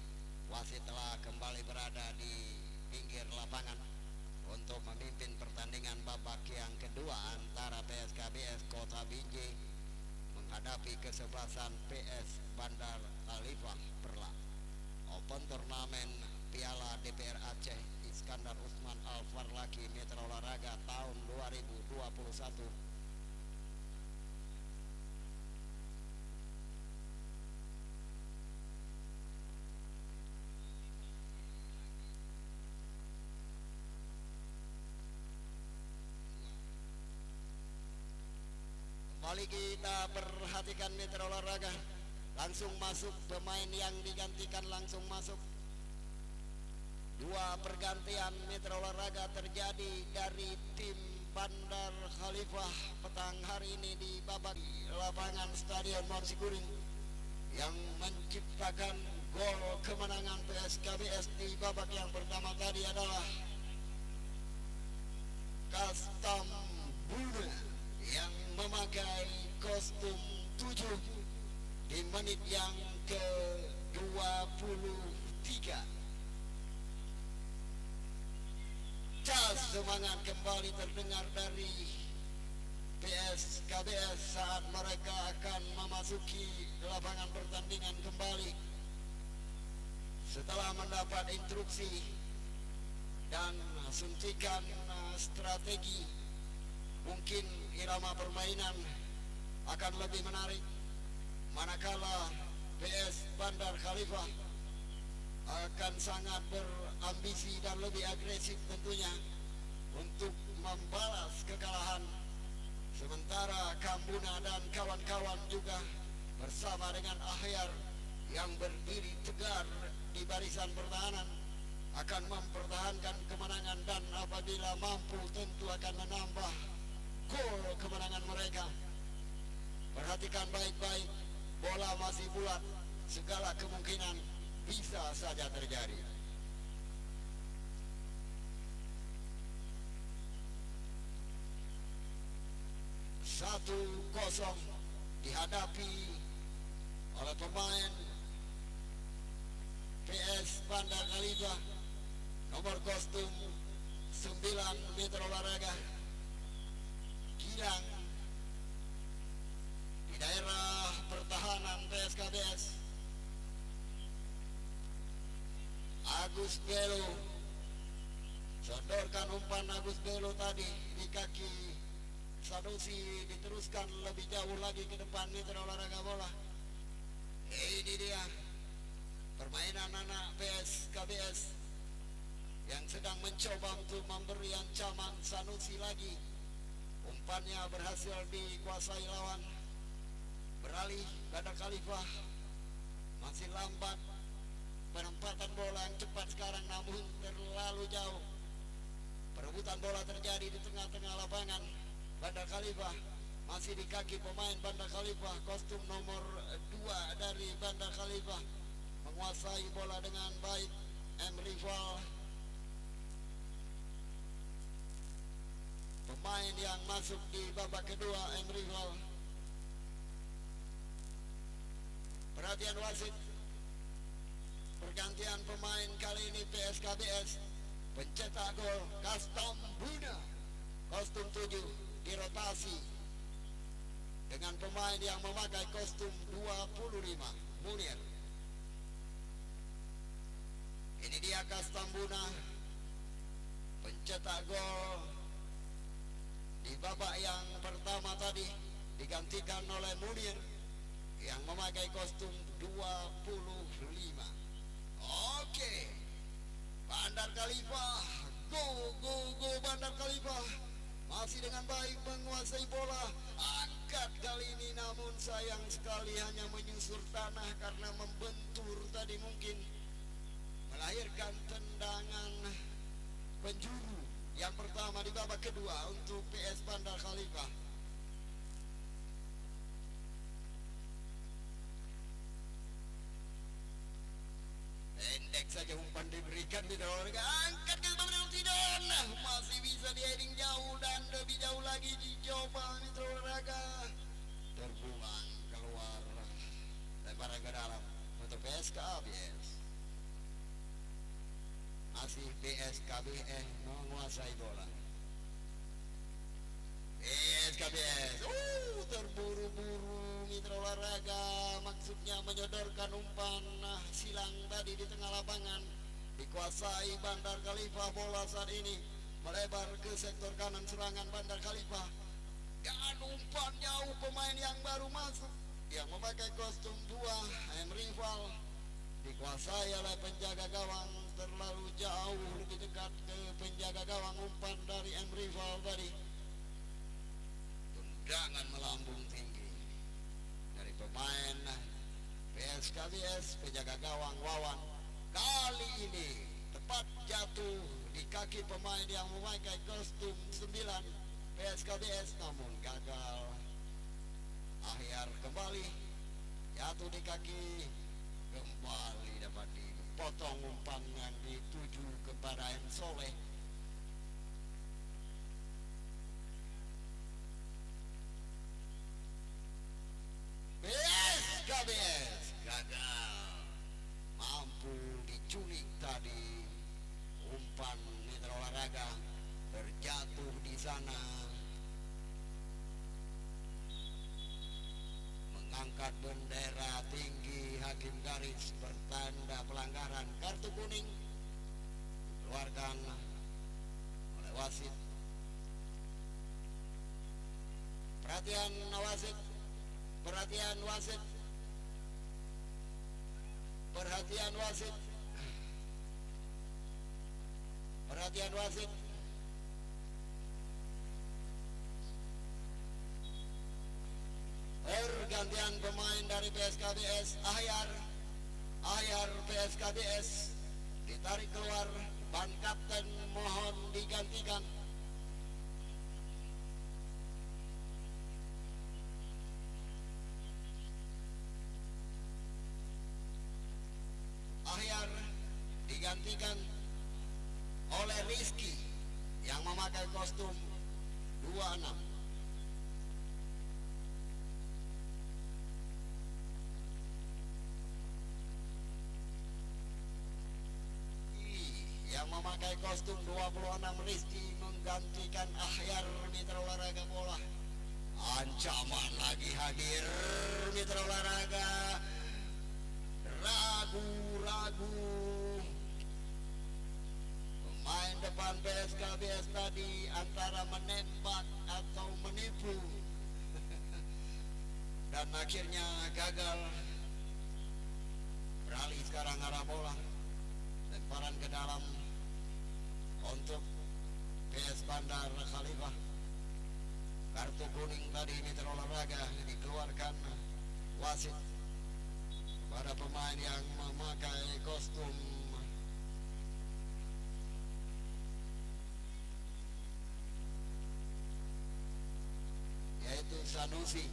A: Wasit telah kembali berada di pinggir lapangan untuk memimpin pertandingan babak yang kedua antara PSKBS Kota Binjai menghadapi kesebelasan PS Bandar Khalifah Perla. Open Turnamen Piala DPR Aceh Iskandar Usman Al-Farlaki Mitra Olahraga tahun 2021. Kembali kita perhatikan Mitra Olahraga. Langsung masuk pemain yang digantikan, langsung masuk. Dua pergantian Mitra Olahraga terjadi dari tim Bandar Khalifah petang hari ini di babak lapangan Stadion Morsikuring yang menciptakan gol kemenangan PSKBS di babak yang pertama tadi adalah Kastam Buna yang memakai kostum 7 di menit yang ke-23. Cas semangat kembali terdengar dari PSKBS saat mereka akan memasuki lapangan pertandingan kembali setelah mendapat instruksi dan suntikan strategi. Mungkin irama permainan akan lebih menarik manakala PS Bandar Khalifah akan sangat berambisi dan lebih agresif tentunya untuk membalas kekalahan. Sementara Kambuna dan kawan-kawan juga bersama dengan Ahyar yang berdiri tegar di barisan pertahanan akan mempertahankan kemenangan, dan apabila mampu tentu akan menambah gol kemenangan mereka. Perhatikan baik-baik, bola masih bulat, segala kemungkinan bisa saja terjadi. Satu kosong dihadapi oleh pemain PS Bandar Khalifah nomor kostum 9 Mitra Olahraga Gilang di daerah pertahanan PSKBS. Agus Belo sodorkan umpan Agus Belo tadi di kaki Sanusi, diteruskan lebih jauh lagi ke depan Mitra Olahraga bola. Ini dia permainan anak PSKBS yang sedang mencoba untuk memberi ancaman Sanusi lagi. Umpannya berhasil dikuasai lawan. Beralih Bandar Khalifah, masih lambat penempatan bola yang cepat sekarang, namun terlalu jauh. Perebutan bola terjadi di tengah-tengah lapangan. Bandar Khalifah masih di kaki pemain Bandar Khalifah, kostum nomor 2 dari Bandar Khalifah menguasai bola dengan baik. M. Rival, pemain yang masuk di babak kedua, M. Rival. Perhatian wasit, pergantian pemain kali ini PSKBS. Pencetak gol Kastam Buna, kostum 7, dirotasi dengan pemain yang memakai kostum 25, Munir. Ini dia Kastam Buna, pencetak gol di babak yang pertama tadi, digantikan oleh Munir yang memakai kostum 25. Oke, Bandar Khalifah, go Bandar Khalifah, masih dengan baik menguasai bola. Angkat kali ini, namun sayang sekali hanya menyusur tanah karena membentur tadi, mungkin melahirkan tendangan penjuru yang pertama di babak kedua untuk PS Bandar Khalifah. Pendek saja umpan diberikan di Olahraga, angkat ke depan tidak, masih bisa di-heading jauh dan lebih jauh lagi dicoba Mitra Olahraga, terbuang keluar. lemparan ke dalam untuk PSKBS. Masih PSKBS menguasai bola. PSKBS terburu-buru mitra olahraga, maksudnya menyodorkan umpan silang tadi di tengah lapangan. Dikuasai Bandar Khalifah, bola saat ini melebar ke sektor kanan serangan Bandar Khalifah. Dan umpan jauh pemain yang baru masuk yang memakai kostum 2 Rival, dikuasai oleh penjaga gawang, terlalu jauh lebih dekat ke penjaga gawang. Umpan dari Rival tadi, tendangan melambung tinggi dari pemain PSKBS, penjaga gawang Wawan. Kali ini tepat jatuh di kaki pemain yang memakai kostum 9 PSKBS, namun gagal. Ahyar kembali jatuh di kaki, kembali dapat dipotong umpan yang dituju kepada M. Soleh. PSKBS gagal, mampu diculik tadi umpan mitra olahraga, terjatuh di sana, mengangkat bendera tinggi. Hakim garis bertanda pelanggaran, kartu kuning dikeluarkan oleh wasit. Perhatian wasit, perhatian wasit, perhatian wasit, perhatian wasit. Pergantian pemain dari PSKBS, Ahyar PSKBS ditarik keluar, ban kapten mohon digantikan. Ahyar digantikan oleh Rizky yang memakai kostum 26. Yang memakai kostum 26 Rizky menggantikan Ahyar mitra olahraga bola. Ancaman lagi hadir mitra olahraga, ragu-ragu pemain depan PSKBS tadi antara menembak atau menipu dan akhirnya gagal. Beralih sekarang arah bola, lemparan ke dalam untuk PS Bandar Khalifah. Kartu kuning tadi mitra olahraga dikeluarkan wasit kepada pemain yang memakai kostum yaitu Sanusi.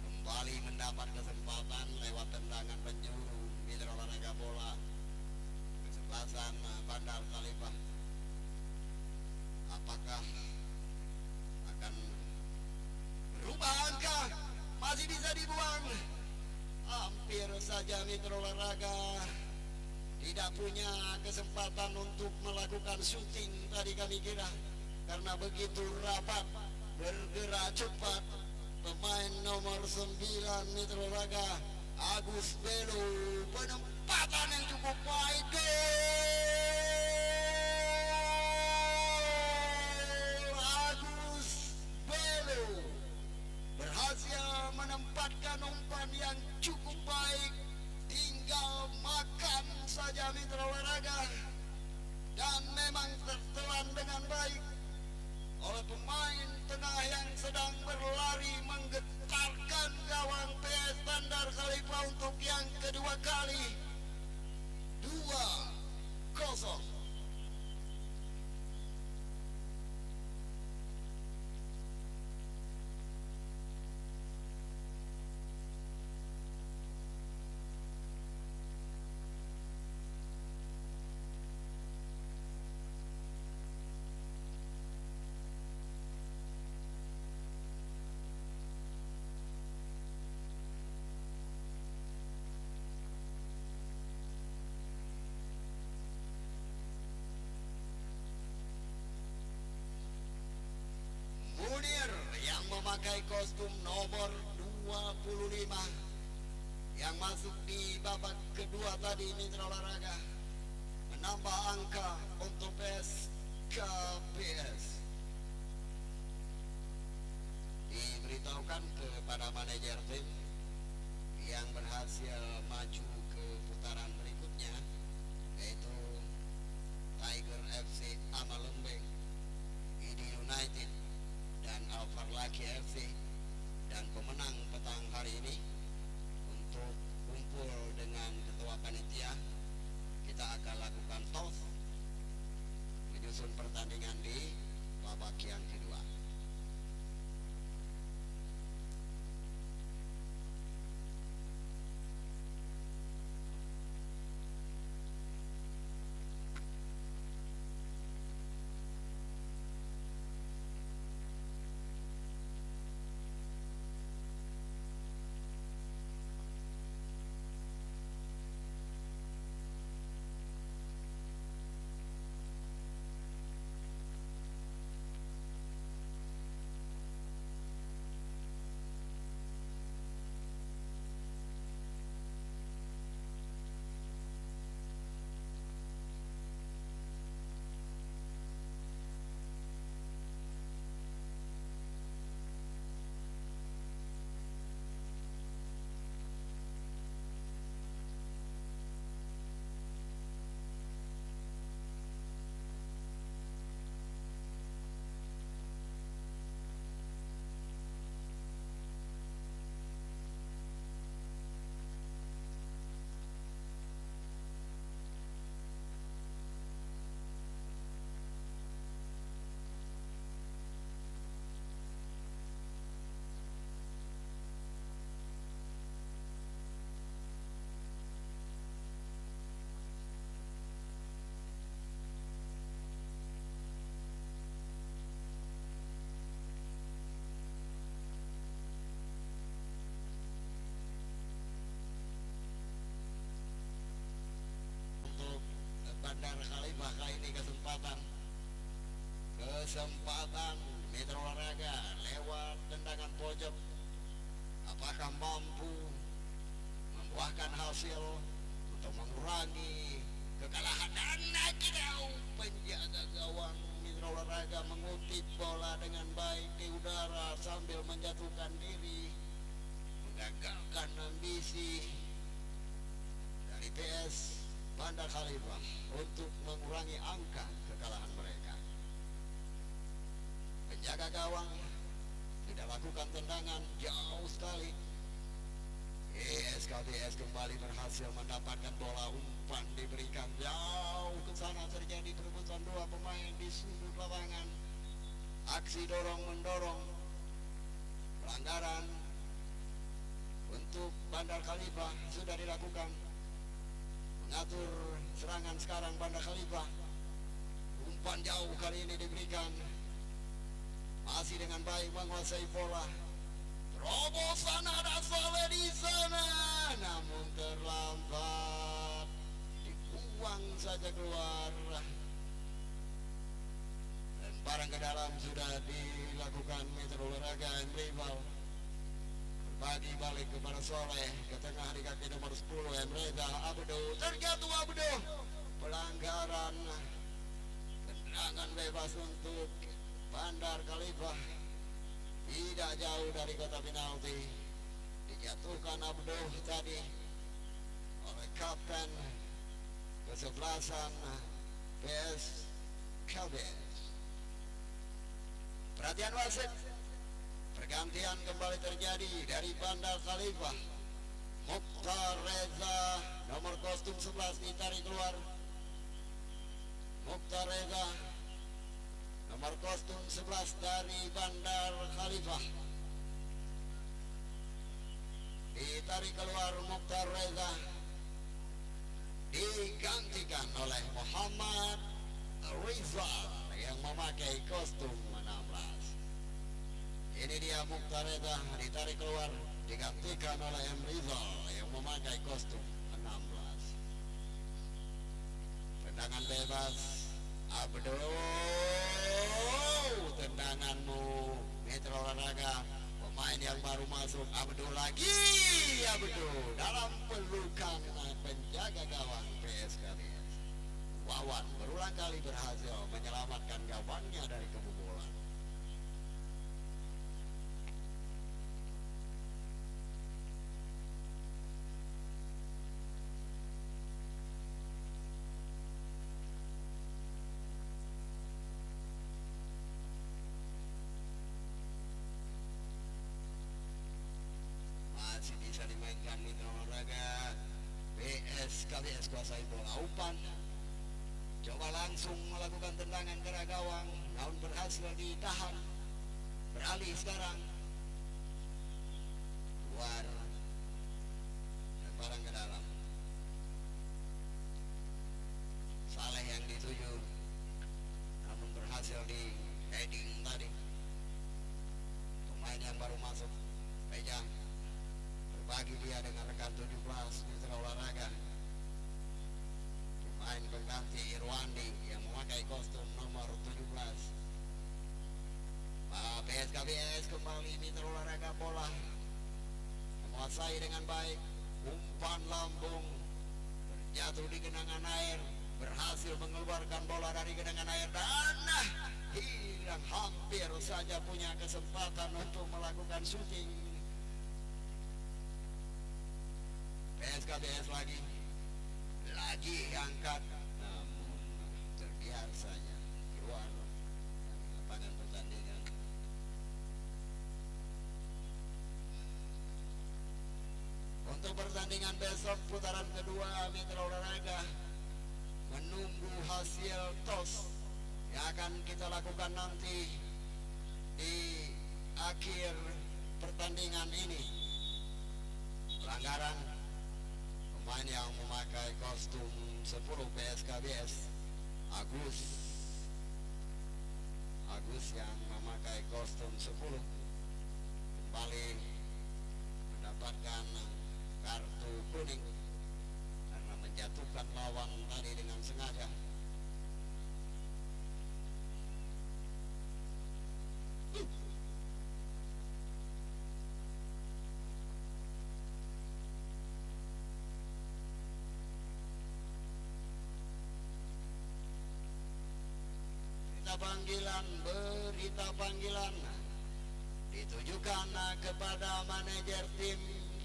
A: Kembali mendapat kesempatan lewat tendangan penjuru mitra olahraga bola kesebelasan Bandar Khalifah. Apakah akan berubah angka? Masih bisa dibuang. Hampir saja mitra olahraga tidak punya kesempatan untuk melakukan syuting tadi kami kira, karena begitu rapat, bergerak cepat pemain nomor 9 mitra olahraga Agus Belo. Penempatan yang cukup baik, Agus Belo berhasil menempatkan umpan yang cukup baik. Tinggal makan saja mitra olahraga, dan memang tertelan dengan baik oleh pemain tengah yang sedang berlari menggetarkan gawang PS Bandar Khalifah untuk yang kedua kali. 2-0. memakai kostum nomor 25 yang masuk di babak kedua tadi mitra olahraga menambah angka untuk PSKPS. Diberitahukan kepada manajer tim yang berhasil maju ke putaran berikutnya, yaitu Tiger FC Amalembeng, ID United, dan Alvar Laki FC. Dan pemenang petang hari ini untuk kumpul dengan ketua panitia, kita akan lakukan toss menyusun pertandingan di babak yang kedua. Bandar Khalifah kali ini kesempatan mitra olahraga lewat tendangan pojok, apakah mampu membuahkan hasil untuk mengurangi kekalahan. Dan jauh penjaga gawang mitra olahraga mengutip bola dengan baik di udara sambil menjatuhkan diri, menggagalkan ambisi dari PS Bandar Khalifah untuk mengurangi angka kekalahan mereka. Penjaga gawang tidak lakukan tendangan jauh sekali. SKBS kembali berhasil mendapatkan bola, umpan diberikan jauh ke sana, terjadi perebutan dua pemain di sudut lapangan. Aksi dorong-mendorong, pelanggaran untuk Bandar Khalifah sudah dilakukan. Mengatur serangan sekarang Bandar Khalifah. Umpan jauh kali ini diberikan, masih dengan baik menguasai bola. Terobosan ada Saleh di sana, namun terlambat, dibuang saja keluar. Lemparan ke dalam sudah dilakukan mitra olahraga rival. Bagi balik kepada Soleh, ke tengah di kaki nomor 10 Emreza Abdo, terjatuh Abdo. Pelanggaran, tendangan bebas untuk Bandar Khalifah, tidak jauh dari kotak penalti. Dijatuhkan Abdo tadi oleh kapten kesebelasan PS KBS. Perhatian wasit, pergantian kembali terjadi dari Bandar Khalifah. Mukhtar Reza nomor kostum 11 ditarik keluar. Mukhtar Reza nomor kostum 11 dari Bandar Khalifah ditarik keluar. Mukhtar Reza digantikan oleh Muhammad Rizal yang memakai kostum 16. Ini dia Mukhtar Reza ditarik keluar, digantikan oleh M. Rizal yang memakai kostum 16. Tendangan bebas Abdo, tendanganmu mitra olahraga pemain yang baru masuk Abdul lagi, Abdul dalam pelukan penjaga gawang PSKBS. Wawan berulang kali berhasil menyelamatkan gawangnya dari kebobolan. Masih bisa dimainkan mitra olahraga PSKBS kuasai bola umpan. Coba langsung melakukan tendangan ke arah gawang, namun berhasil ditahan. Beralih sekarang. Luar. Lemparan ke dalam. Saleh yang dituju, namun berhasil di heading tadi. Pemain yang baru masuk, Reja, berbagi dia dengan rekan 17 mitra olahraga. Pemain pengganti Irwandi yang memakai kostum nomor 17. PSKBS kembali mitra olahraga bola, menguasai dengan baik. Umpan lambung jatuh di genangan air, berhasil mengeluarkan bola dari genangan air dan hilang, hampir saja punya kesempatan untuk melakukan syuting. PSKBS lagi angkat, namun terbiasa saja keluar dari lapangan pertandingan. Untuk pertandingan besok putaran kedua mitra olahraga menunggu hasil tos yang akan kita lakukan nanti di akhir pertandingan ini. Pelanggaran pemain yang memakai kostum 10 PSKBS, Agus yang memakai kostum 10 kembali mendapatkan kartu kuning karena menjatuhkan lawan tadi dengan sengaja. Berita panggilan ditujukan kepada manajer tim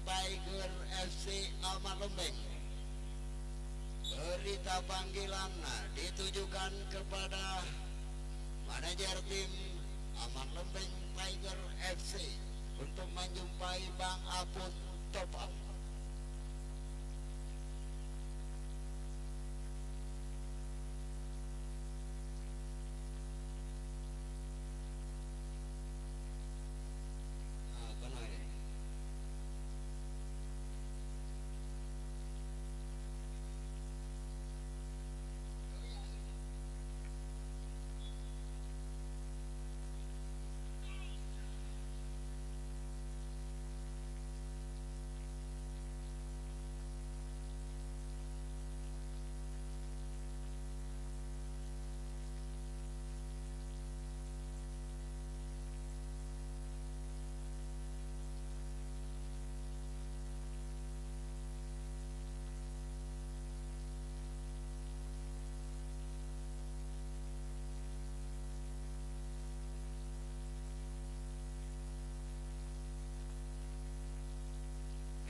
A: Tiger FC Ahmad Lembeng. Berita panggilan ditujukan kepada manajer tim Ahmad Lembeng Tiger FC untuk menjumpai Bang Apun Topal.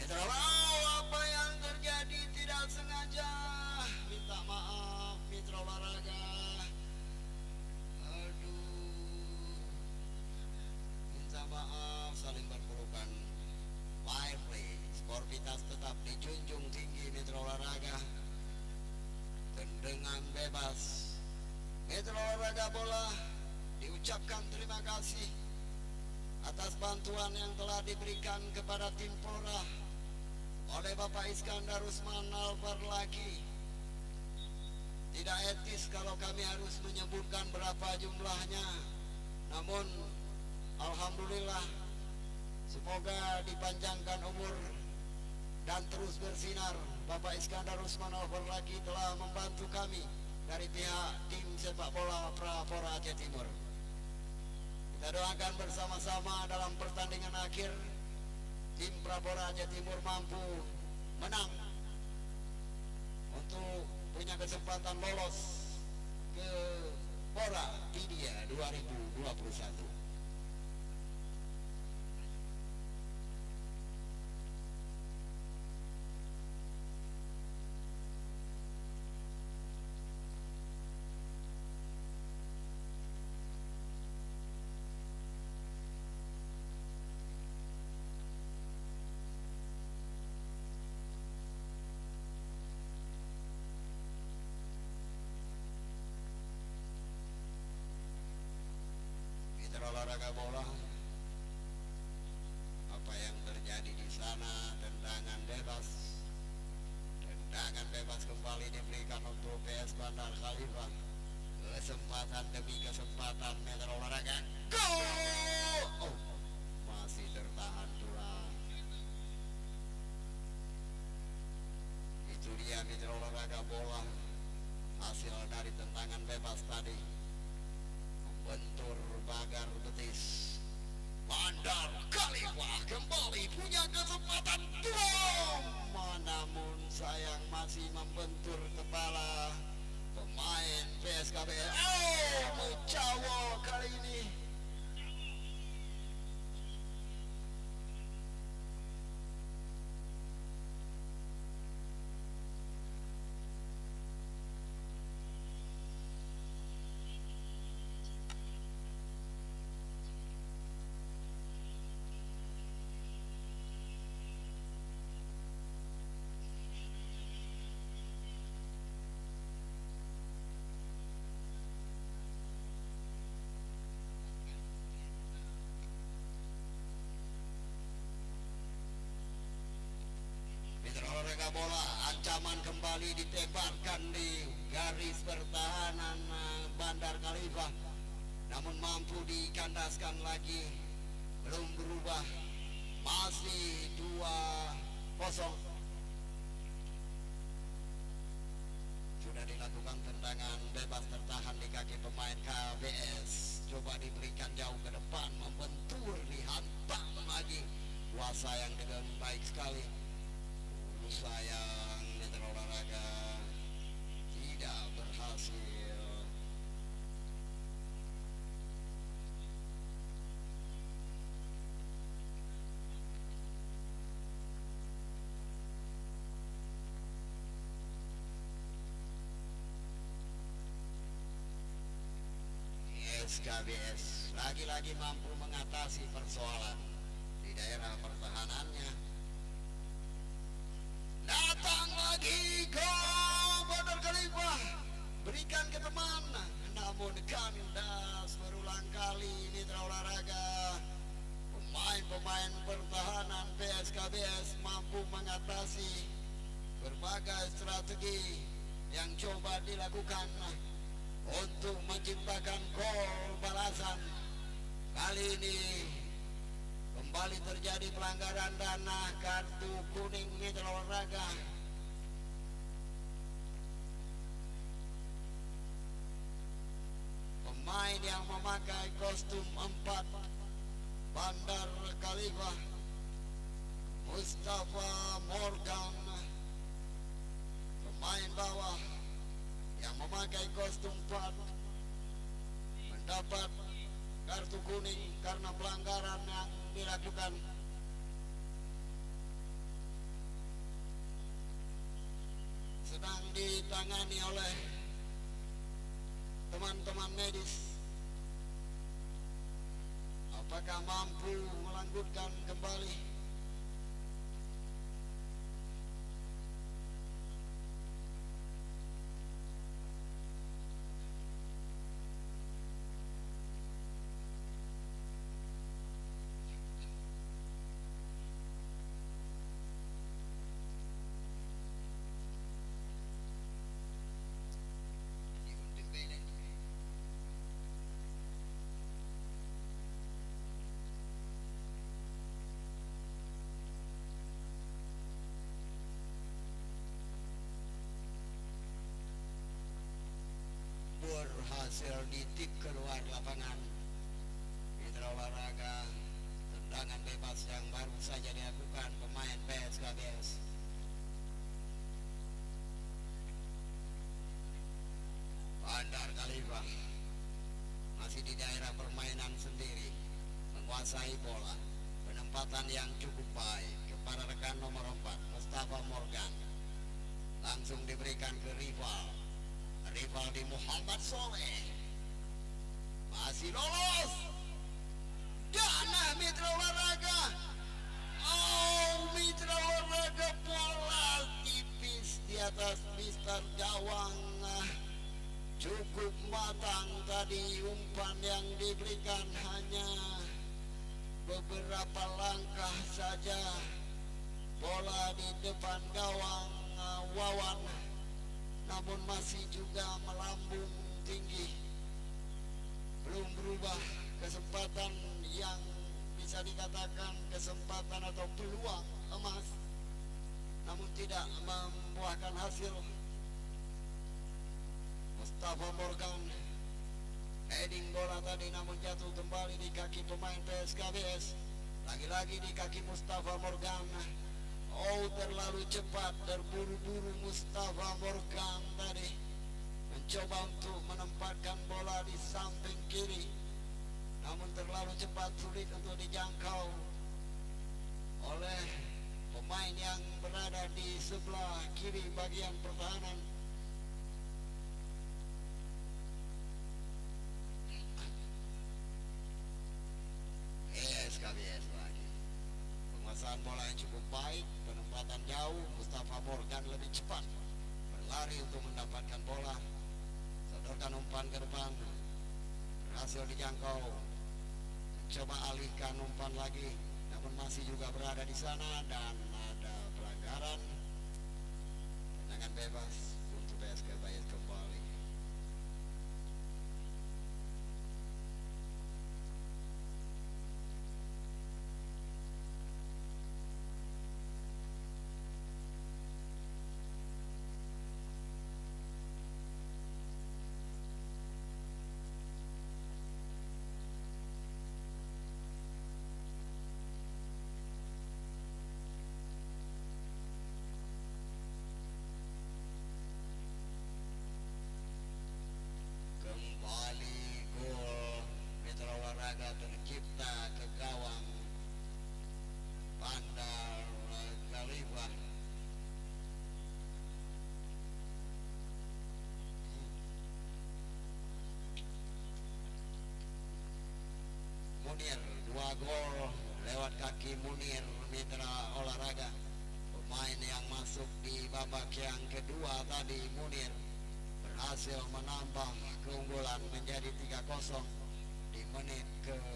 A: Apa yang terjadi tidak sengaja, minta maaf mitra olahraga. Minta maaf, saling berpelukan. Fair play, sportivitas tetap dijunjung tinggi mitra olahraga. Tendangan bebas, mitra olahraga bola diucapkan terima kasih atas bantuan yang telah diberikan kepada tim Polra oleh Bapak Iskandar Usman Albarlaki. Tidak etis kalau kami harus menyebutkan berapa jumlahnya, namun alhamdulillah, semoga dipanjangkan umur dan terus bersinar. Bapak Iskandar Usman Albarlaki telah membantu kami dari pihak tim sepak bola Prapora Aceh Timur. Kita doakan bersama-sama dalam pertandingan akhir tim Prapora Jatimur mampu menang untuk punya kesempatan lolos ke Pora India 2021. Olahraga bola, apa yang terjadi di sana? Tendangan bebas kembali diberikan untuk PS Bandar Khalifah. Kesempatan demi kesempatan, meter olahraga, gol! Oh, masih tertahan pula. Itu dia meter olahraga bola, hasil dari tendangan bebas tadi. Bentur bagar betis Bandar Khalifah kembali punya kesempatan boom, namun sayang masih membentur kepala pemain PSKB. Oh, Mucawo kali ini. Bola ancaman kembali ditembakkan di garis pertahanan Bandar Khalifah, namun mampu dikandaskan lagi, belum berubah, masih 2-0. Sudah dilakukan tendangan bebas tertahan di kaki pemain KBS, coba diberikan jauh ke depan, membentur, dihantam lagi, kuasa yang dengan baik sekali. Sayang meter olahraga tidak berhasil. SKBS lagi-lagi mampu mengatasi persoalan di daerah pertahanannya. Datang lagi gol Bandar Khalifah, berikan ke teman, namun kandas berulang kali. Mitra olahraga, pemain-pemain pertahanan PSKBS mampu mengatasi berbagai strategi yang coba dilakukan untuk menciptakan gol balasan. Kali ini kembali terjadi pelanggaran dana, kartu kuning mitra olahraga. Pemain yang memakai kostum 4 Bandar Khalifah, Mustafa Morgan. Pemain bawah yang memakai kostum 4 mendapat kartu kuning karena pelanggaran yang dilakukan. Sedang ditangani oleh teman-teman medis. Apakah mampu melanjutkan kembali? Berhasil ditip keluar lapangan. tendangan bebas yang baru saja dilakukan pemain PSKBS. Bandar Khalifah masih di daerah permainan sendiri, menguasai bola, penempatan yang cukup baik kepada rekan nomor 4 Mustafa Morgan, langsung diberikan ke rival di Muhammad Soleh, masih lolos. Dana Mitra Waraga, oh Mitra Waraga, bola tipis di atas Mister Gawang. Cukup matang tadi umpan yang diberikan, hanya beberapa langkah saja bola di depan gawang Wawan, namun masih juga melambung tinggi, belum berubah. Kesempatan yang bisa dikatakan kesempatan atau peluang emas, namun tidak membuahkan hasil. Mustafa Morgan heading bola tadi, namun jatuh kembali di kaki pemain PSKBS, lagi-lagi di kaki Mustafa Morgan. Oh, terlalu cepat, terburu-buru Mustafa Morgan tadi mencoba untuk menempatkan bola di samping kiri, namun terlalu cepat, sulit untuk dijangkau oleh pemain yang berada di sebelah kiri bagian pertahanan. PSKBS lagi penguasaan bola yang cukup baik, penempatan jauh. Mustafa Morgan lebih cepat berlari untuk mendapatkan bola, sodorkan umpan ke depan, berhasil dijangkau, coba alihkan umpan lagi, namun masih juga berada di sana, dan ada pelanggaran. Tendangan bebas untuk PSKBS kembali. Tercipta ke gawang Bandar Khalifah. Munir, 2 gol lewat kaki Munir Mitra Olahraga, pemain yang masuk di babak yang kedua tadi. Munir berhasil menambah keunggulan menjadi 3-0 di menit ke-6.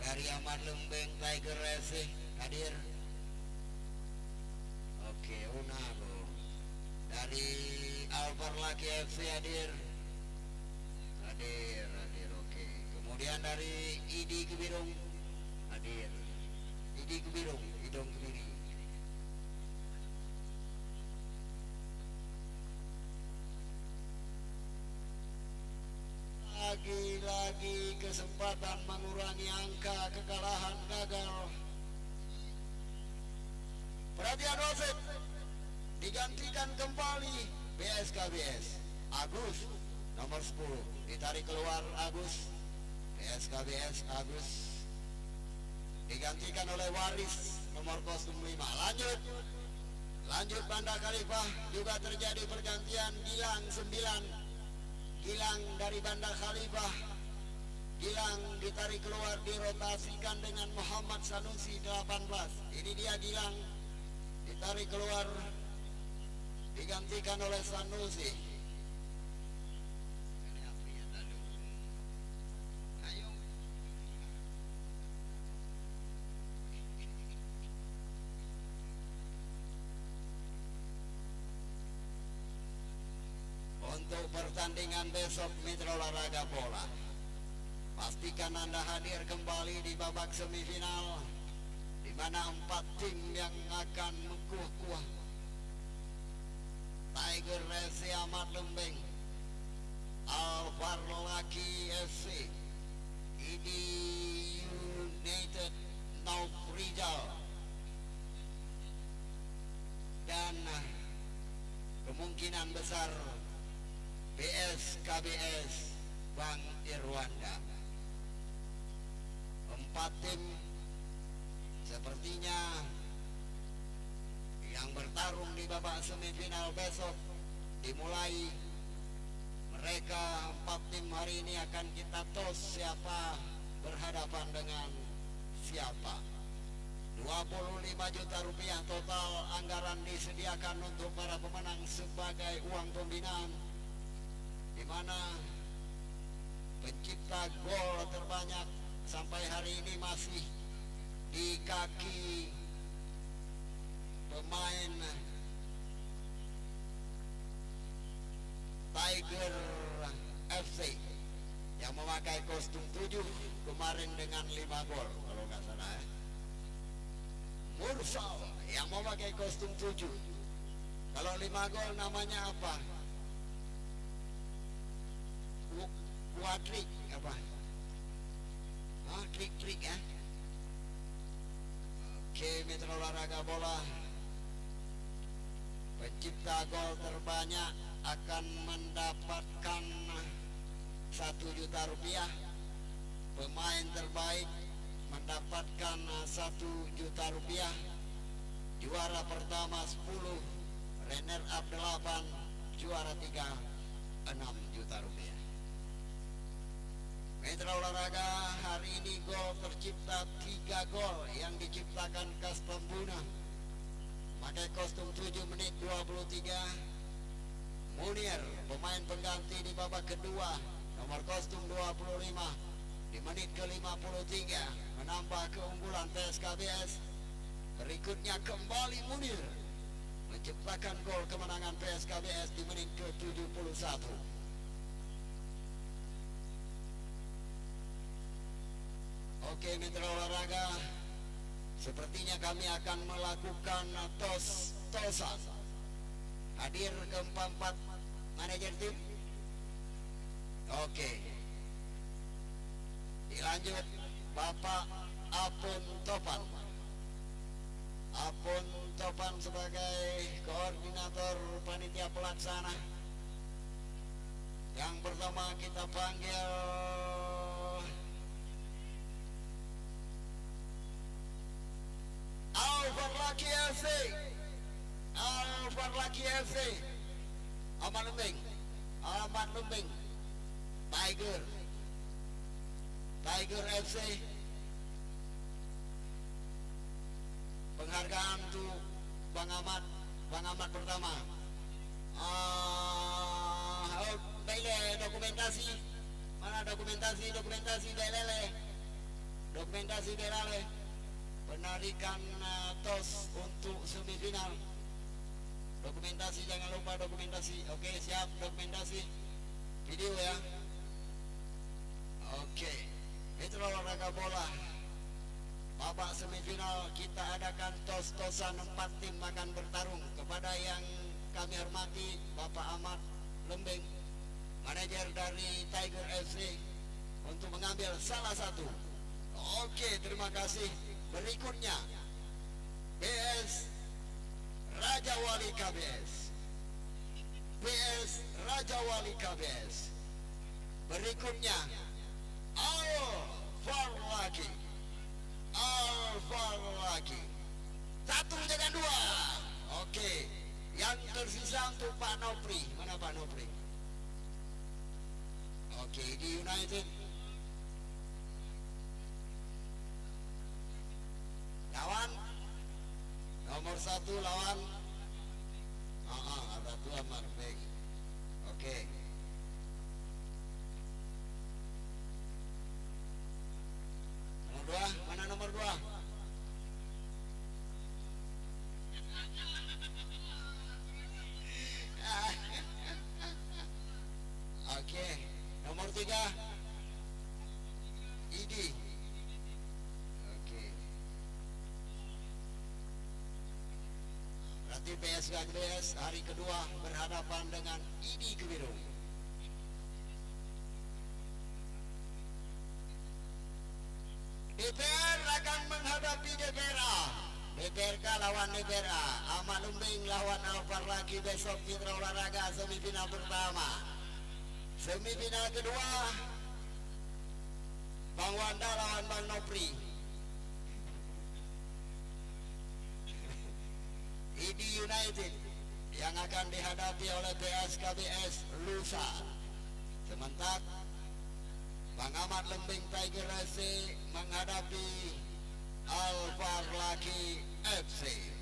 A: Dari Ahmad Lembeng Tiger Racing hadir. Oke, Unado dari Alvar Laki FC hadir. Hadir, oke. Kemudian dari ID Kebirung hadir. ID Kebirung, Hidung Kebiri. Lagi-lagi kesempatan mengurangi angka kekalahan gagal. Perhatian wasit, digantikan kembali BSKBS. Agus nomor 10 ditarik keluar. Agus BSKBS Agus digantikan oleh Waris nomor 05. Lanjut Banda Khalifah, juga terjadi pergantian. Gilang 9, Gilang dari Banda Khalifah. Gilang ditarik keluar, dirotasikan dengan Muhammad Sanusi 18. Ini dia Gilang ditarik keluar, digantikan oleh Sanusi. Untuk pertandingan besok Mitra Olahraga Bola, pastikan Anda hadir kembali di babak semifinal, di mana 4 tim yang akan mengkuah-kuah. Tiger FC Ahmad Lembeng, Alvar Laki FC, ID United Nauf Rizal, dan kemungkinan besar BSKBS Bang Irwanda. 4 tim sepertinya yang bertarung di babak semifinal besok dimulai. Mereka 4 tim hari ini akan kita tos siapa berhadapan dengan siapa. 25 juta rupiah total anggaran disediakan untuk para pemenang sebagai uang pembinaan, di mana pencipta gol terbanyak sampai hari ini masih di kaki pemain Tiger FC yang memakai kostum 7 kemarin dengan 5 gol kalau nggak salah ya. Mursal yang memakai kostum 7, kalau 5 gol namanya apa? Kuadrik apa? Trik-trik ya. Oke, Mitra Olahraga Bola, pencipta gol terbanyak akan mendapatkan 1 juta rupiah. Pemain terbaik mendapatkan 1 juta rupiah. Juara pertama 10, runner up 8, juara 3 6 juta rupiah. Mitra Olahraga, hari ini gol tercipta 3 gol yang diciptakan Kas Pembuna. Pakai kostum 7 menit 23. Munir, pemain pengganti di babak kedua, nomor kostum 25, di menit ke-53 menambah keunggulan PSKBS. Berikutnya kembali Munir menciptakan gol kemenangan PSKBS di menit ke-71. Oke, Mitra Olahraga, sepertinya kami akan melakukan tosan. Hadir ke-4 manajer tim. Oke, dilanjut Bapak Apun Topan. Apun Topan sebagai koordinator panitia pelaksana. Yang pertama kita panggil Alvar Laki FC. Alvar Laki FC. Ahmad Lembeng. Tiger FC. Penghargaan untuk Bang Ahmad pertama. Bele dokumentasi. Mana dokumentasi Belele. Dokumentasi Belele. Penarikan tos untuk semifinal. Dokumentasi, jangan lupa dokumentasi. Oke, siap dokumentasi. Video ya. Oke, itu olahraga bola. Babak semifinal kita adakan tos-tosan 4 tim akan bertarung. Kepada yang kami hormati Bapak Ahmad Lembeng, manajer dari Tiger FC, untuk mengambil salah satu. Oke, terima kasih. Berikutnya BS Raja Wali KBS. BS Raja Wali KBS. Berikutnya Al-Farlaki. Al-Farlaki. 1 jangan 2. Oke, yang tersisa untuk Pak Nopri. Mana Pak Nopri? Oke, di United. Lawan nomor 1 lawan Ratu Amar. Baik. Oke. Nomor 2, mana nomor 2? Oke. Nomor 3 Idi. Oke. Berarti PS dan BS hari kedua berhadapan dengan Idi Kebiru. DPR akan menghadapi DPRA. DPRK lawan DPRA. Ahmad Lembing lawan Al-Farlaki besok Mitra Olahraga semifinal pertama. Semifinal kedua Bang Wanda lawan Bang Nopri. ID United yang akan dihadapi oleh PSKBS lusa. Sementara Bang Ahmad Lembing Tiger FC menghadapi Al-Farlaki FC.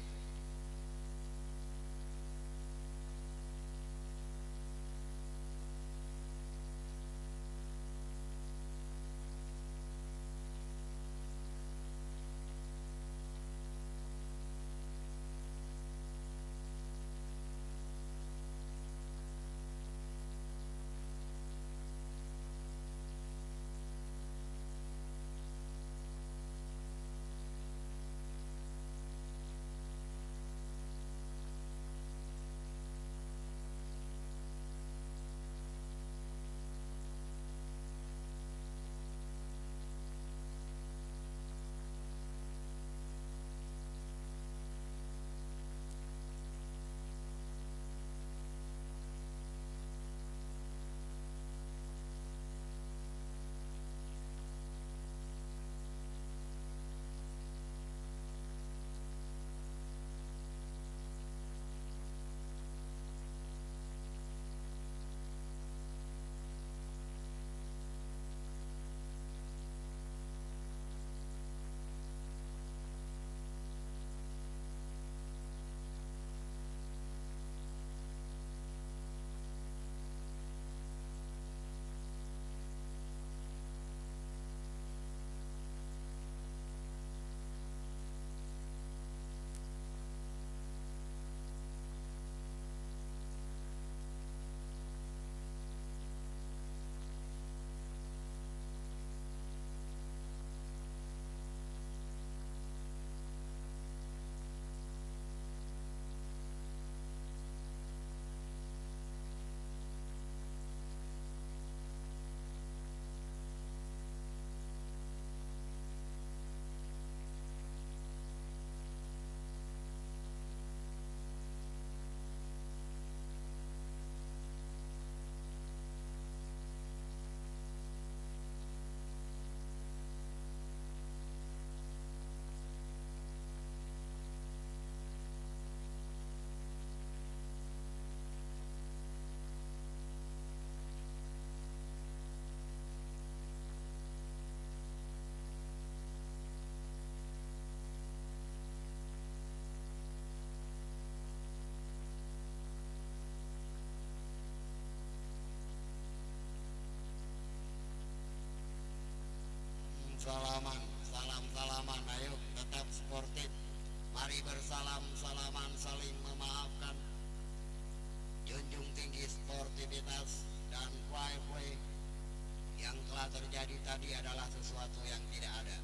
A: tadi adalah sesuatu yang tidak ada.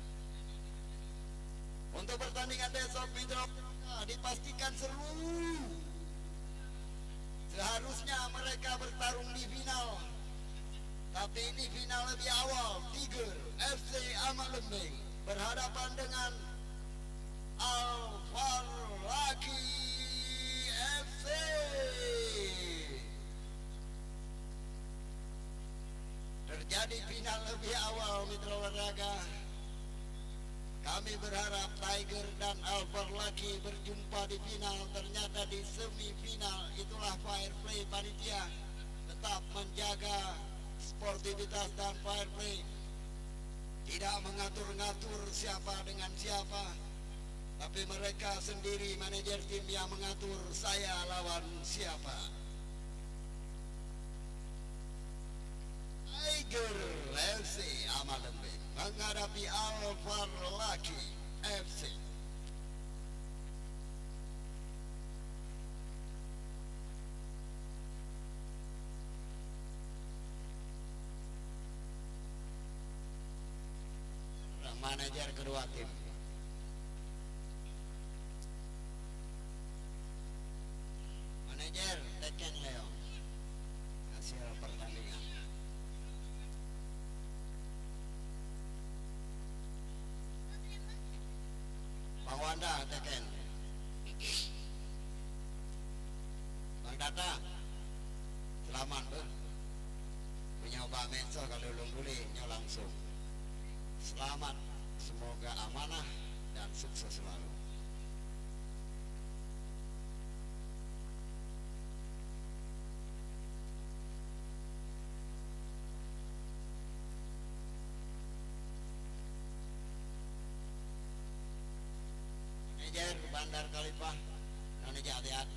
A: Untuk pertandingan besok Mitra dipastikan seru. Seharusnya mereka bertarung di final, tapi ini final lebih awal. Tiger FC Amat Lembing berhadapan dengan Al-Farlaki FC. Terjadi final lebih awal Mitra Olahraga. Kami berharap Tiger dan Al-Farlaki berjumpa di final. Ternyata di semifinal. Itulah fair play panitia, tetap menjaga sportivitas dan fair play, tidak mengatur-ngatur siapa dengan siapa, tapi mereka sendiri manajer tim yang mengatur saya lawan siapa. Tiger FC Amat Lembing menghadapi Al-Farlaki FC. Manajer kedua tim. Manajer Teken Leo. Hasil pertandingan. Bang Wanda Teken. Bang Data. Selamat menyoba menso kalau lungguli langsung. Selamat, semoga amanah dan sukses selalu. Manajer Bandar Khalifah, Nona Jatiat.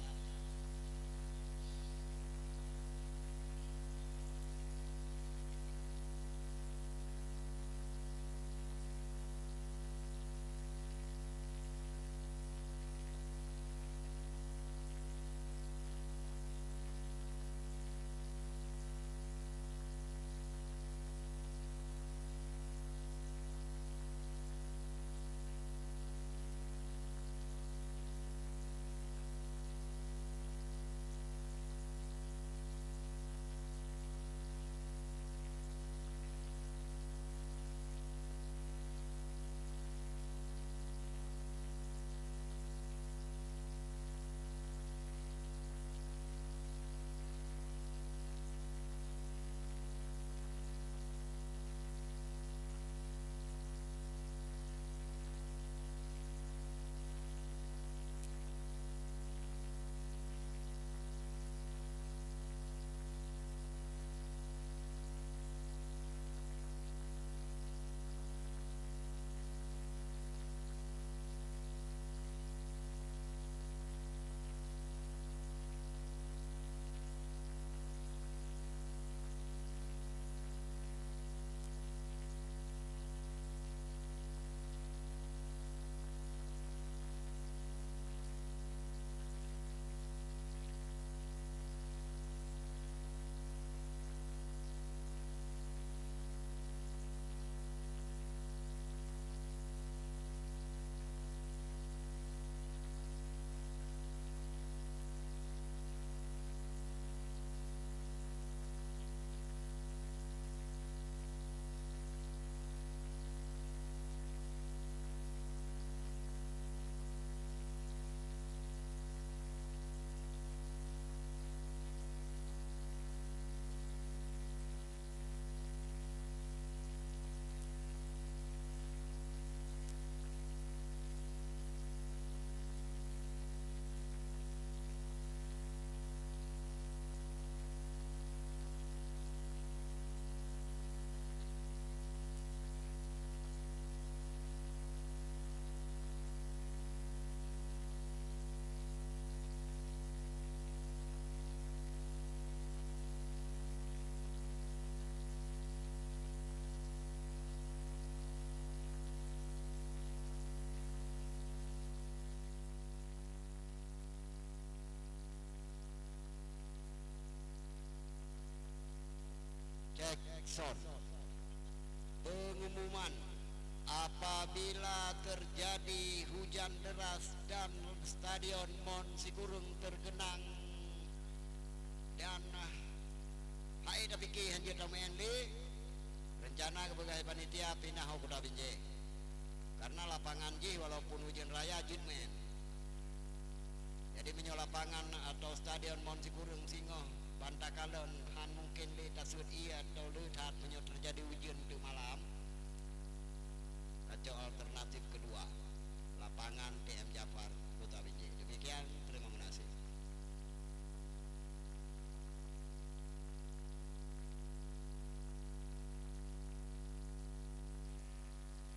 A: Jackson apabila terjadi hujan deras dan stadion Mon Sigurung tergenang dan hai dah fikir hanya tamen li rencana kebagai panitia pindah ke Kota Binjai karena lapangan ji walaupun hujan raya jin men jadi menyo lapangan atau stadion Mon Sigurung Singo Bantakalon han mungkin li tasud iya atau li saat menyo terjadi hujan tu malam atau alternatif kedua lapangan TM Jafar